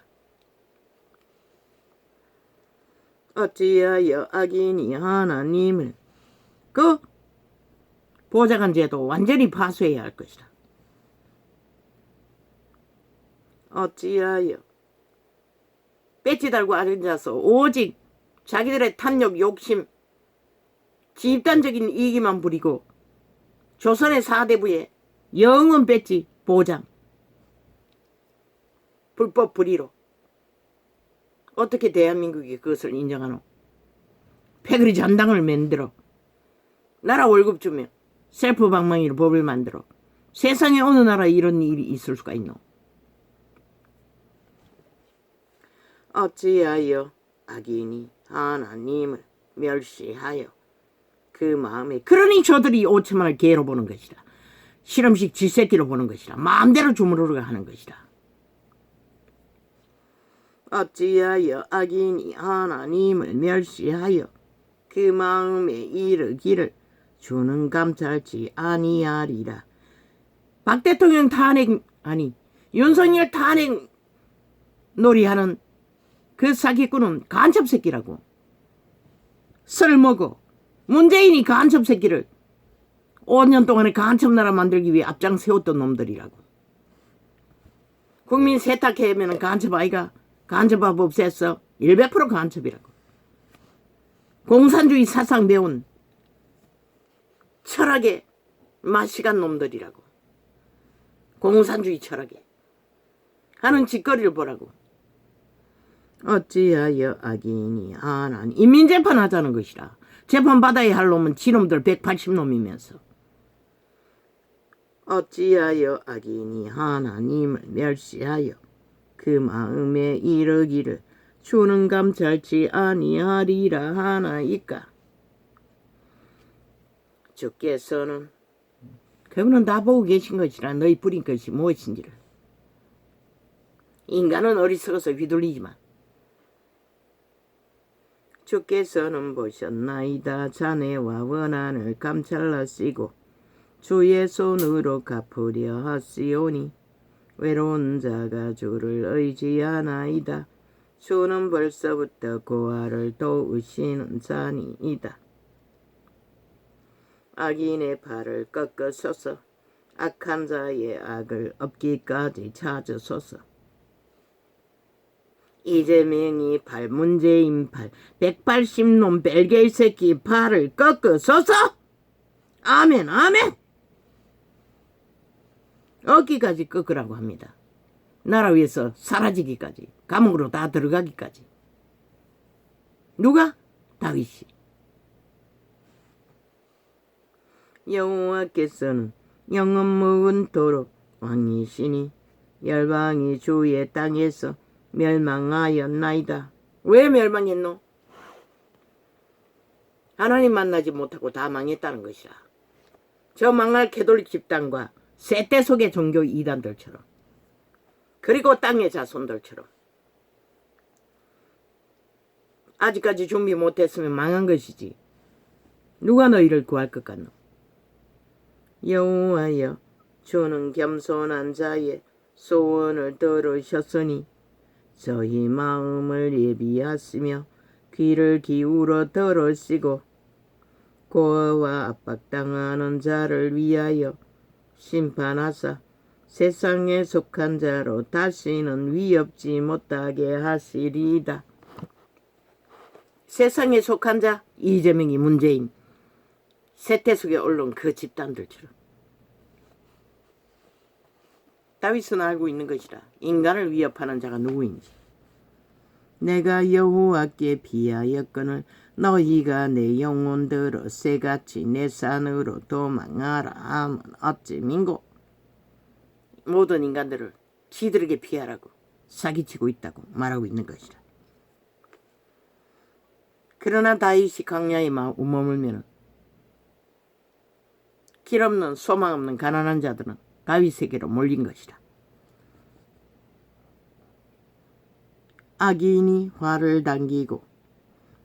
어찌하여 악인이 하나님을 그 보좌관 제도 완전히 파쇄해야 할 것이다. 어찌하여 배지 달고 앉아서 오직 자기들의 탐욕, 욕심, 집단적인 이익만 부리고 조선의 사대부의 영원 배지 보장, 불법 불의로 어떻게 대한민국이 그것을 인정하노? 패거리 전당을 만들어 나라 월급 주며 셀프 방망이로 법을 만들어 세상에 어느 나라에 이런 일이 있을 수가 있노? 어찌하여 악인이 하나님을 멸시하여 그 마음에 그러니 저들이 5천만을 개로 보는 것이라. 실험식 쥐새끼로 보는 것이라. 마음대로 주무르르 하는 것이라. 어찌하여 악인이 하나님을 멸시하여 그 마음에 이르기를 주는 감찰지 아니하리라. 박 대통령 탄핵 아니 윤석열 탄핵 놀이하는 그 사기꾼은 간첩새끼라고. 설먹어. 문재인이 간첩새끼를 5년 동안에 간첩나라 만들기 위해 앞장 세웠던 놈들이라고. 국민 세탁해면 간첩 아이가. 간첩법 없앴어. 100% 간첩이라고. 공산주의 사상 배운 철학의 맛이간 놈들이라고. 공산주의 철학에 하는 짓거리를 보라고. 어찌하여 악인이 하나님 인민재판 하자는 것이라. 재판 받아야 할 놈은 지놈들 180놈이면서 어찌하여 악인이 하나님을 멸시하여 그 마음에 이르기를 주는 감찰지 아니하리라 하나이까. 주께서는 그분은 다 보고 계신 것이라. 너희 뿌린 것이 무엇인지를. 인간은 어리석어서 휘둘리지만 주께서는 보셨나이다. 자네와 원한을 감찰하시고 주의 손으로 갚으려 하시오니 외로운 자가 주를 의지하나이다. 주는 벌써부터 고아를 도우시는 자니이다. 악인의 발을 꺾으소서. 악한 자의 악을 엎기까지 찾으소서. 이재명이 발, 문재인 발, 180놈 벨게이 새끼 발을 꺾으소서. 아멘 아멘. 얻기까지 꺾으라고 합니다. 나라 위에서 사라지기까지, 감옥으로 다 들어가기까지. 누가? 다윗이. 여호와께서는 영원 무은토록 왕이시니 열방이 주의 땅에서 멸망하였나이다. 왜 멸망했노? 하나님 만나지 못하고 다 망했다는 것이라. 저 망할 캐톨릭 집단과 세대 속의 종교 이단들처럼, 그리고 땅의 자손들처럼 아직까지 준비 못했으면 망한 것이지. 누가 너희를 구할 것 같노? 여호와여, 주는 겸손한 자의 소원을 들으셨으니 저희 마음을 예비하시며 귀를 기울어 들으시고 고아와 압박당하는 자를 위하여 심판하사 세상에 속한 자로 다시는 위협지 못하게 하시리이다. 세상에 속한 자, 이재명이 문재인, 세태 속에 올라온 그 집단들처럼. 다윗은 알고 있는 것이라. 인간을 위협하는 자가 누구인지. 내가 여호와께 비하였거늘 너희가 내 영혼들어 새같이 내 산으로 도망하라 하면 어찌 민고. 모든 인간들을 지들에게 피하라고 사기치고 있다고 말하고 있는 것이라. 그러나 다윗이 광야에 머물면 길 없는 소망 없는 가난한 자들은 다윗에게로 몰린 것이라. 악인이 화를 당기고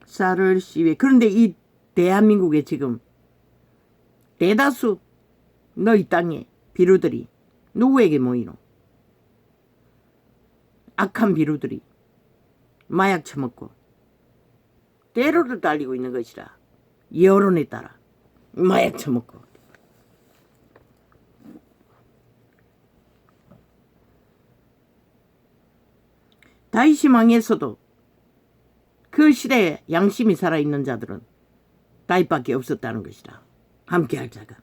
쌀을 씹에. 그런데 이 대한민국에 지금 대다수 너희 땅의 비루들이 누구에게 모이노? 악한 비루들이 마약 처먹고 대로를 달리고 있는 것이라. 여론에 따라 마약 처먹고. 다윗이 망했어도 그 시대에 양심이 살아있는 자들은 다윗밖에 없었다는 것이라. 함께할 자가.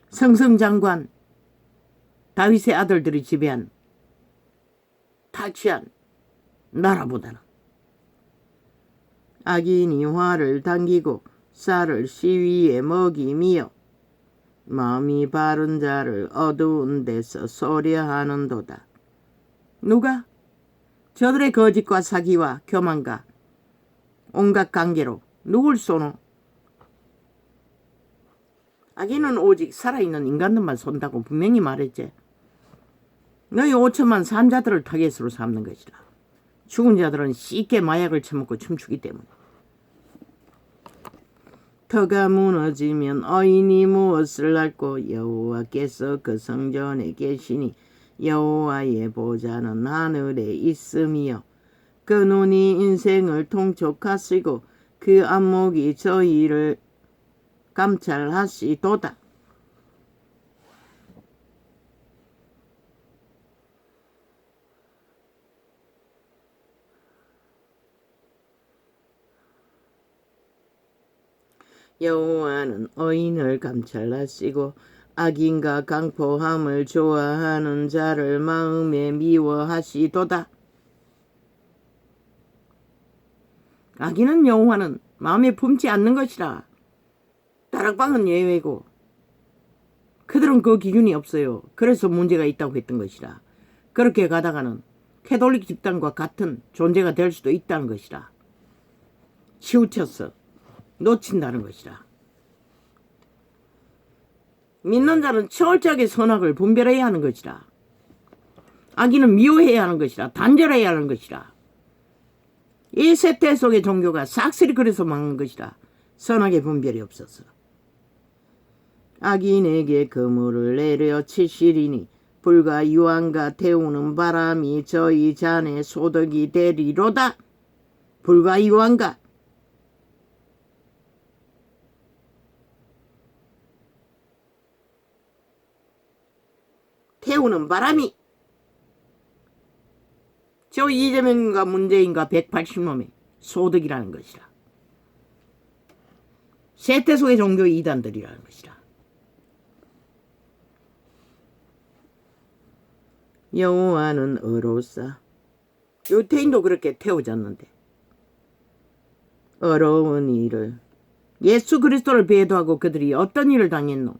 성성장관 다윗의 아들들이 지배한 탈취한 나라보다는 악인이 화를 당기고 쌀을 시위에 먹이며 마음이 바른 자를 어두운 데서 소려하는도다. 누가? 저들의 거짓과 사기와 교만과 온갖 관계로 누굴 쏘노? 악인은 오직 살아있는 인간들만 쏜다고 분명히 말했지. 너희 5천만 산자들을 타겟으로 삼는 것이다. 죽은 자들은 쉽게 마약을 처먹고 춤추기 때문에. 터가 무너지면 어인이 무엇을 앓고 여호와께서 그 성전에 계시니 여호와의 보좌는 하늘에 있음이요 그 눈이 인생을 통촉하시고 그 안목이 저희를 감찰하시도다. 여호와는 어인을 감찰하시고 악인과 강포함을 좋아하는 자를 마음에 미워하시도다. 악인은 여호와는 마음에 품지 않는 것이라. 다락방은 예외고 그들은 그 기준이 없어요. 그래서 문제가 있다고 했던 것이라. 그렇게 가다가는 캐톨릭 집단과 같은 존재가 될 수도 있다는 것이라. 치우쳐서 놓친다는 것이라. 믿는 자는 철저하게 선악을 분별해야 하는 것이라. 악인은 미워해야 하는 것이라. 단절해야 하는 것이라. 이 세태 속의 종교가 싹쓸이 그래서 망한 것이라. 선악의 분별이 없어서. 악인에게 그물을 내려 치시리니 불과 유황과 태우는 바람이 저희 잔에 소득이 되리로다. 불과 유황과 태우는 바람이 저 이재명과 문재인과 180놈의 소득이라는 것이라. 세태 속의 종교 이단들이라는 것이라. 여호와는 어로우사. 유태인도 그렇게 태워졌는데 어려운 일을 예수 그리스도를 배도하고 그들이 어떤 일을 당했노?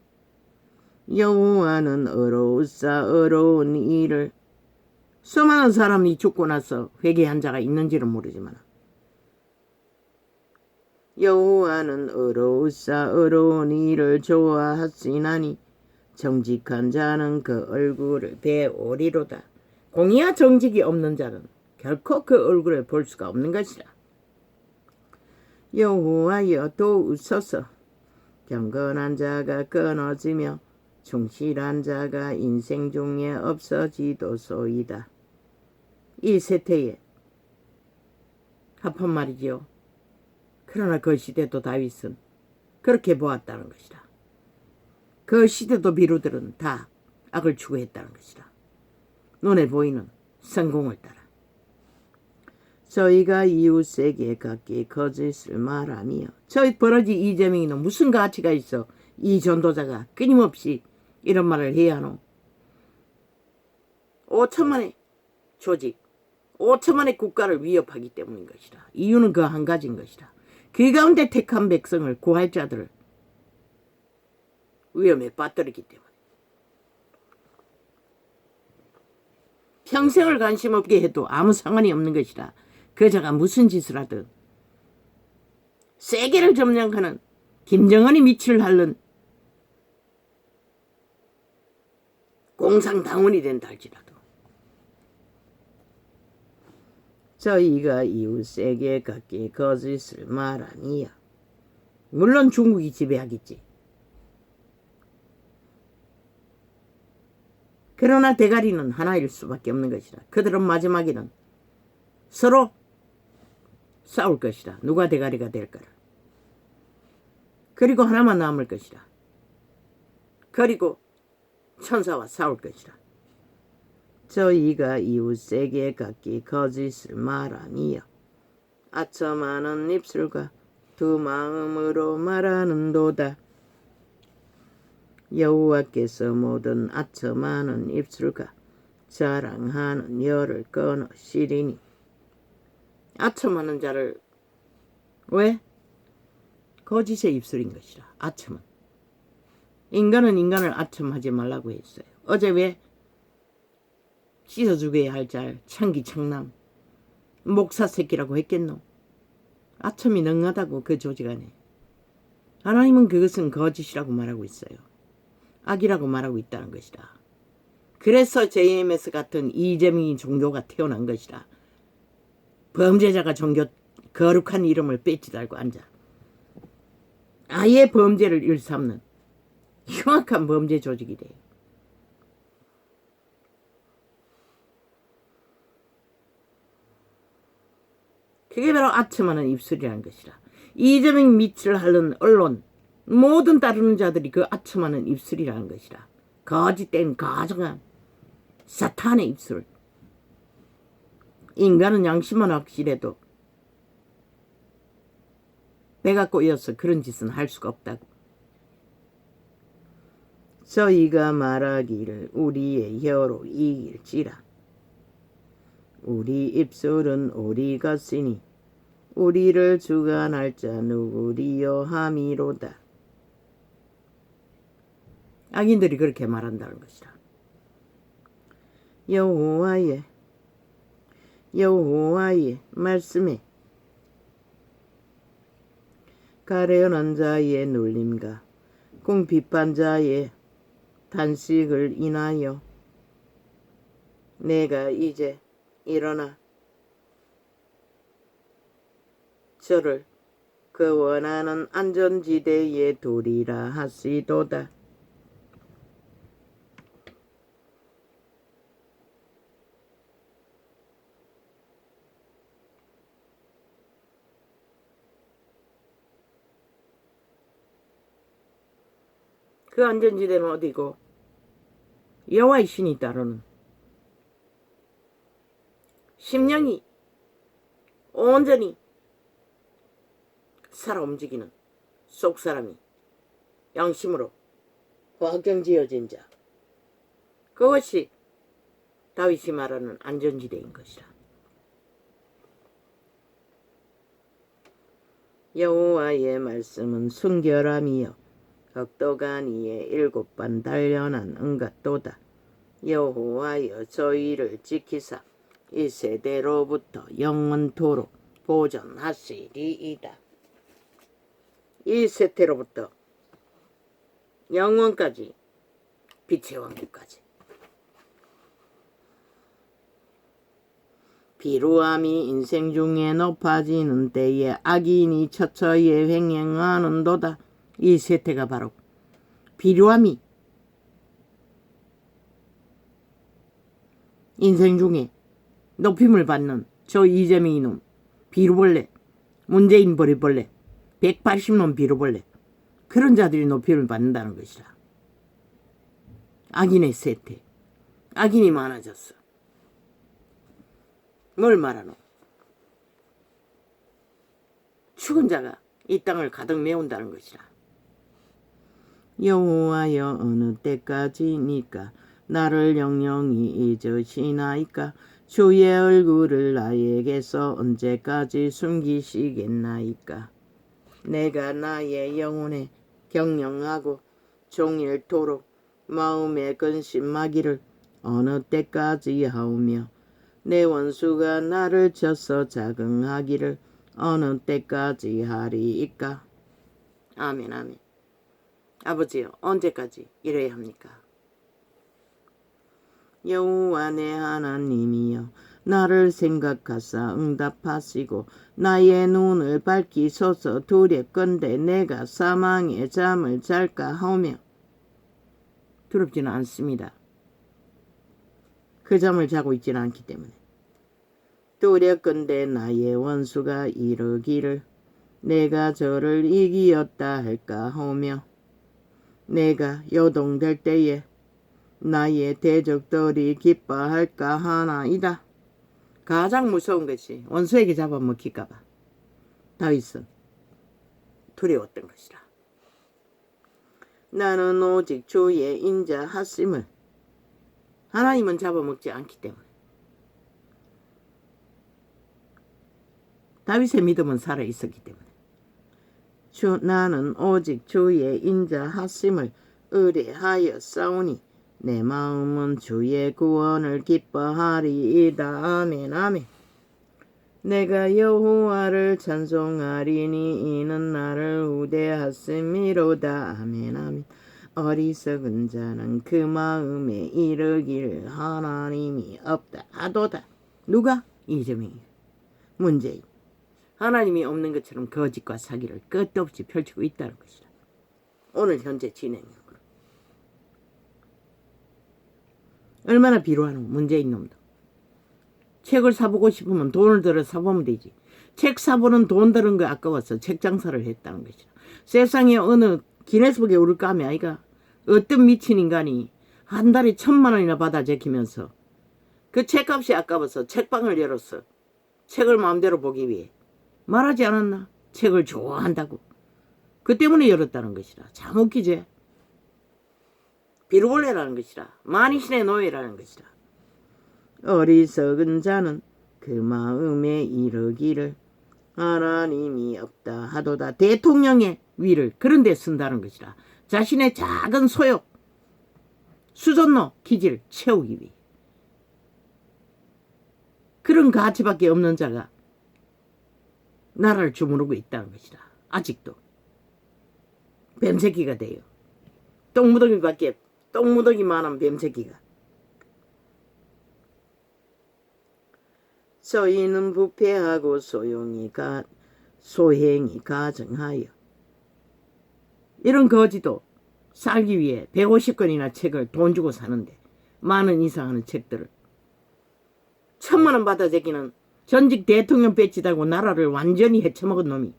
여호와는 어로우사 어려운 일을. 수많은 사람이 죽고 나서 회개한 자가 있는지는 모르지만 여호와는 어로우사 어려운 일을 좋아하시나니 정직한 자는 그 얼굴을 배오리로다. 공의와 정직이 없는 자는 결코 그 얼굴을 볼 수가 없는 것이라. 여호와여 도우소서. 경건한 자가 끊어지며 충실한 자가 인생 중에 없어지도소이다. 이 세태에 합한 말이지요. 그러나 그 시대도 다윗은 그렇게 보았다는 것이다. 그 시대도 비루들은 다 악을 추구했다는 것이다. 눈에 보이는 성공을 따라. 저희가 이웃에게 각기 거짓을 말하며 저희 버러지 이재명이는 무슨 가치가 있어 이 전도자가 끊임없이 이런 말을 해야 하노. 5천만의 조직, 5천만의 국가를 위협하기 때문인 것이다. 이유는 그 한 가지인 것이다. 그 가운데 택한 백성을 구할 자들을 위험에 빠뜨리기 때문에. 평생을 관심 없게 해도 아무 상관이 없는 것이다. 그 자가 무슨 짓을 하든 세계를 점령하는 김정은이 밑을 핥는 공산당원이 된다 할지라도 저희가 이웃에게 각기 거짓을 말하니요. 물론 중국이 지배하겠지. 그러나 대가리는 하나일 수밖에 없는 것이다. 그들은 마지막에는 서로 싸울 것이다. 누가 대가리가 될까를. 그리고 하나만 남을 것이다. 그리고 천사와 싸울 것이다. 저희가 이웃에게 각기 거짓을 말하니요. 아첨하는 입술과 두 마음으로 말하는도다. 여호와께서 모든 아첨하는 입술과 자랑하는 혀를 끊으시리니. 아첨하는 자를 왜? 거짓의 입술인 것이라. 아첨은. 인간은 인간을 아첨하지 말라고 했어요. 어제 왜? 씻어주게 할 잘 창기 창남 목사 새끼라고 했겠노. 아첨이 능하다고 그 조직안에. 하나님은 그것은 거짓이라고 말하고 있어요. 악이라고 말하고 있다는 것이다. 그래서 JMS 같은 이재명이 종교가 태어난 것이다. 범죄자가 종교 거룩한 이름을 뺏지 달고 앉아. 아예 범죄를 일삼는 흉악한 범죄 조직이 돼요. 그게 바로 아첨하는 입술이라는 것이라. 이재명 밑을 하는 언론 모든 따르는 자들이 그 아첨하는 입술이라는 것이라. 거짓된 가정한 사탄의 입술. 인간은 양심은 확실해도 배가 꼬여서 그런 짓은 할 수가 없다고. 저희가 말하기를 우리의 혀로 이길지라. 우리 입술은 우리 것이니 우리를 주관할 자 누구리요 함이로다. 악인들이 그렇게 말한다는 것이다. 여호와의 말씀에 가련한 자의 눌림과 궁핍한 자의 단식을 인하여 내가 이제 일어나 저를 그 원하는 안전지대에 두리라 하시도다. 그 안전지대는 어디고? 여호와의 신이 따르는 심령이 온전히 살아 움직이는 속사람이 양심으로 확정지어진 자. 그것이 다윗이 말하는 안전지대인 것이라. 여호와의 말씀은 순결함이요 덕도간 이에 7번 단련한 은같도다. 여호와여 저희를 지키사 이 세대로부터 영원토록 보존하시리이다. 이 세대로부터 영원까지 빛의 왕국까지. 비루함이 인생 중에 높아지는 때에 악인이 처처에 횡행하는도다. 이 세태가 바로 비루함이 인생 중에 높임을 받는 저 이재명 이놈 비루벌레, 문재인 버리벌레, 180놈 비루벌레, 그런 자들이 높임을 받는다는 것이라. 악인의 세태, 악인이 많아졌어. 뭘 말하노? 죽은 자가 이 땅을 가득 메운다는 것이라. 여호와여 어느 때까지니까 나를 영영히 잊으시나이까. 주의 얼굴을 나에게서 언제까지 숨기시겠나이까. 내가 나의 영혼에 경영하고 종일토록 마음에 근심하기를 어느 때까지 하오며 내 원수가 나를 쳐서 자긍하기를 어느 때까지 하리이까. 아멘 아멘. 아버지요 언제까지 이래야 합니까? 여호와 내 하나님이여 나를 생각하사 응답하시고 나의 눈을 밝히소서. 두렵건대 내가 사망의 잠을 잘까 하오며. 두렵지는 않습니다. 그 잠을 자고 있지는 않기 때문에. 두렵건대 나의 원수가 이르기를 내가 저를 이기었다 할까 하오며 내가 요동될 때에 나의 대적들이 기뻐할까 하나이다. 가장 무서운 것이 원수에게 잡아먹힐까봐 다윗은 두려웠던 것이라. 나는 오직 주의 인자하심을. 하나님은 잡아먹지 않기 때문에. 다윗의 믿음은 살아있었기 때문에. 나는 오직 주의 인자하심을 의뢰하여 싸우니 내 마음은 주의 구원을 기뻐하리이다. 아멘 아멘. 내가 여호와를 찬송하리니 이는 나를 우대하심이로다. 아멘 아멘. 어리석은 자는 그 마음에 이르기를 하나님이 없다 하도다. 누가? 이재명이. 문재인. 하나님이 없는 것처럼 거짓과 사기를 끝도 없이 펼치고 있다는 것이다. 오늘 현재 진행형. 얼마나 비루하노 문재인 놈도. 책을 사보고 싶으면 돈을 들어 사보면 되지. 책 사보는 돈 드는 거 아까워서 책 장사를 했다는 것이다. 세상에 어느 기네스북에 오를까 하면 아이가 어떤 미친 인간이 한 달에 1,000만 원이나 받아 제키면서 그 책값이 아까워서 책방을 열었어. 책을 마음대로 보기 위해. 말하지 않았나? 책을 좋아한다고. 그 때문에 열었다는 것이다. 참 웃기지? 비루벌레라는 것이다. 만이신의 노예라는 것이다. 어리석은 자는 그 마음에 이르기를 하나님이 없다 하도다. 대통령의 위를 그런 데 쓴다는 것이다. 자신의 작은 소욕, 수전노 기질을 채우기 위해. 그런 가치밖에 없는 자가 나라를 주무르고 있다는 것이다. 아직도. 뱀새끼가 돼요. 똥무더기만한 뱀새끼가. 저희는 부패하고 소행이 가증하여. 이런 거지도 살기 위해 150권이나 책을 돈 주고 사는데 만원 이상 하는 책들을 1,000만 원 받아 제끼는 전직 대통령 배지다고 나라를 완전히 헤쳐먹은 놈이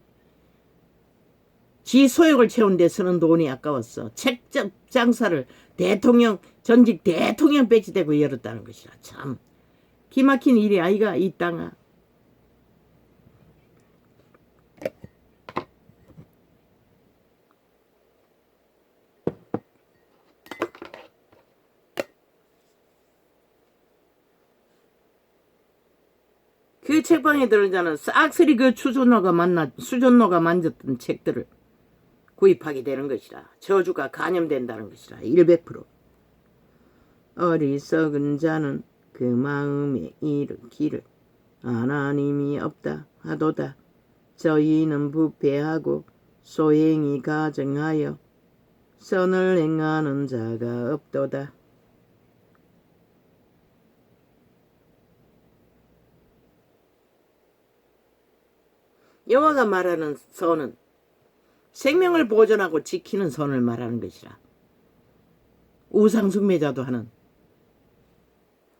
지 소욕을 채운 데 쓰는 돈이 아까웠어. 책 장사를 전직 대통령 배지되고 열었다는 것이라. 참 기막힌 일이 아이가 이 땅아. 그 책방에 들은 자는 싹쓸이 그 수전노가 만졌던 책들을 구입하게 되는 것이라. 저주가 간염된다는 것이라. 100%. 어리석은 자는 그 마음에 이르기를 하나님이 없다 하도다. 저희는 부패하고 소행이 가증하여 선을 행하는 자가 없도다. 여호와가 말하는 선은 생명을 보존하고 지키는 선을 말하는 것이라. 우상숭배자도 하는,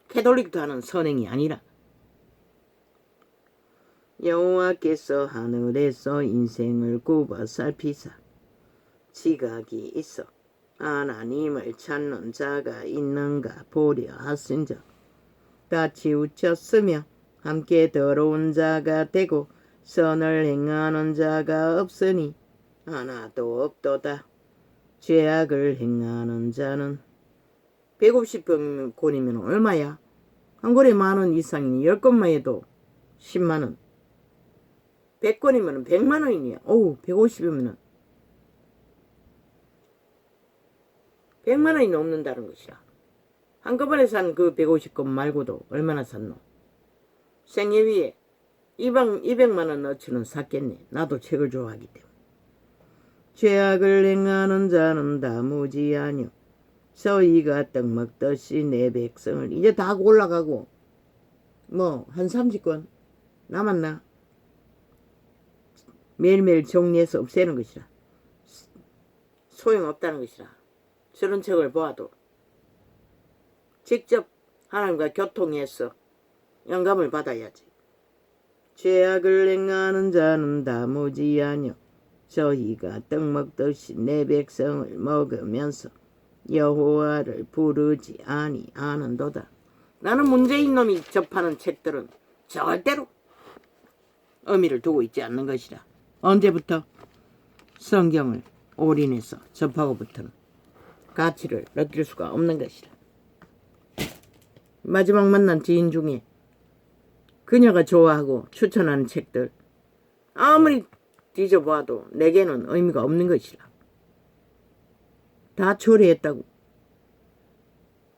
캐톨릭도 하는 선행이 아니라. 여호와께서 하늘에서 인생을 굽어 살피사 지각이 있어 하나님을 찾는 자가 있는가 보려 하신즉 다 치우쳤으며 함께 더러운 자가 되고 선을 행하는 자가 없으니 하나도 없도다. 죄악을 행하는 자는 150권이면 얼마야? 한 권에 10,000원 이상이니 10권만 해도 100,000원. 100권이면 100만원이냐? 어우, 150이면 100만원이 넘는다는 것이야. 한꺼번에 산 그 150권 말고도 얼마나 샀노? 생애위에 200만원 어치는 샀겠네. 나도 책을 좋아하기 때문에. 죄악을 행하는 자는 다 무지하뇨. 저희가 떡 먹듯이 내 백성을. 이제 다 올라가고 한 30권 남았나? 매일매일 정리해서 없애는 것이라. 소용없다는 것이라. 저런 책을 보아도 직접 하나님과 교통해서 영감을 받아야지. 죄악을 행하는 자는 다 무지하뇨. 저희가 떡 먹듯이 내 백성을 먹으면서 여호와를 부르지 아니하는도다. 나는 문재인 놈이 접하는 책들은 절대로 의미를 두고 있지 않는 것이라. 언제부터? 성경을 올인해서 접하고부터는 가치를 느낄 수가 없는 것이라. 마지막 만난 지인 중에 그녀가 좋아하고 추천하는 책들 아무리 뒤져봐도 내게는 의미가 없는 것이라. 다 초래했다고.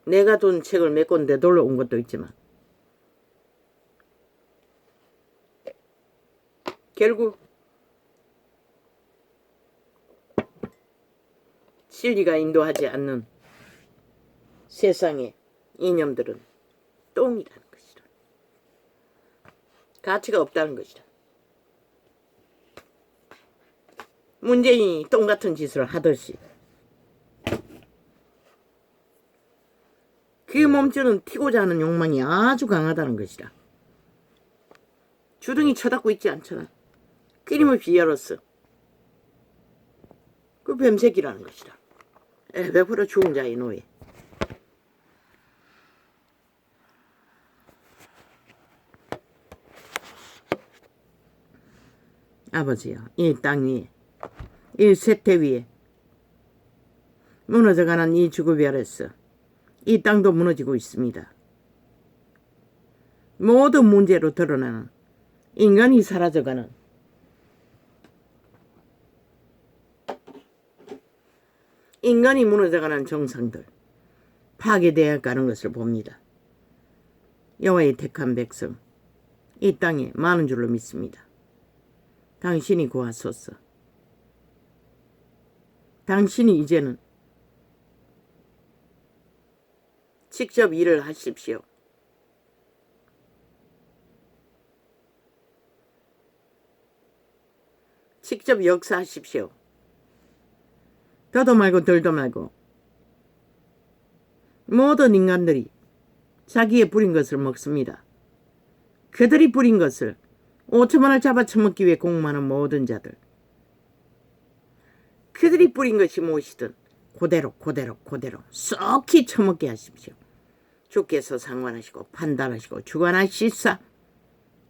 내가 둔 책을 몇 권 되돌려 온 것도 있지만 결국 진리가 인도하지 않는 세상의 이념들은 똥이라는 것이다. 가치가 없다는 것이다. 문재인이 똥같은 짓을 하듯이 그 몸주는 튀고자 하는 욕망이 아주 강하다는 것이다. 주둥이 쳐닫고 있지 않잖아. 끊임없이 열었어. 그 뱀새끼라는 것이다. 100% 죽은 자의 노예. 아버지여, 이 땅 위에, 이 쇠퇴 위에 무너져가는 이 주급이 아래서 이 땅도 무너지고 있습니다. 모든 문제로 드러나는 인간이 사라져가는 인간이 무너져가는 정상들 파괴되어 가는 것을 봅니다. 여호와의 택한 백성 이 땅에 많은 줄로 믿습니다. 당신이 구하소서. 당신이 이제는 직접 일을 하십시오. 직접 역사하십시오. 더도 말고 덜도 말고 모든 인간들이 자기의 뿌린 것을 먹습니다. 그들이 뿌린 것을 5천만 원 잡아 처먹기 위해 공모하는 모든 자들, 그들이 뿌린 것이 무엇이든 그대로 쏙히 처먹게 하십시오. 주께서 상관하시고 판단하시고 주관하시사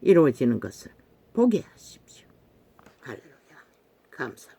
이루어지는 것을 보게 하십시오. 할렐루야. 감사합니다.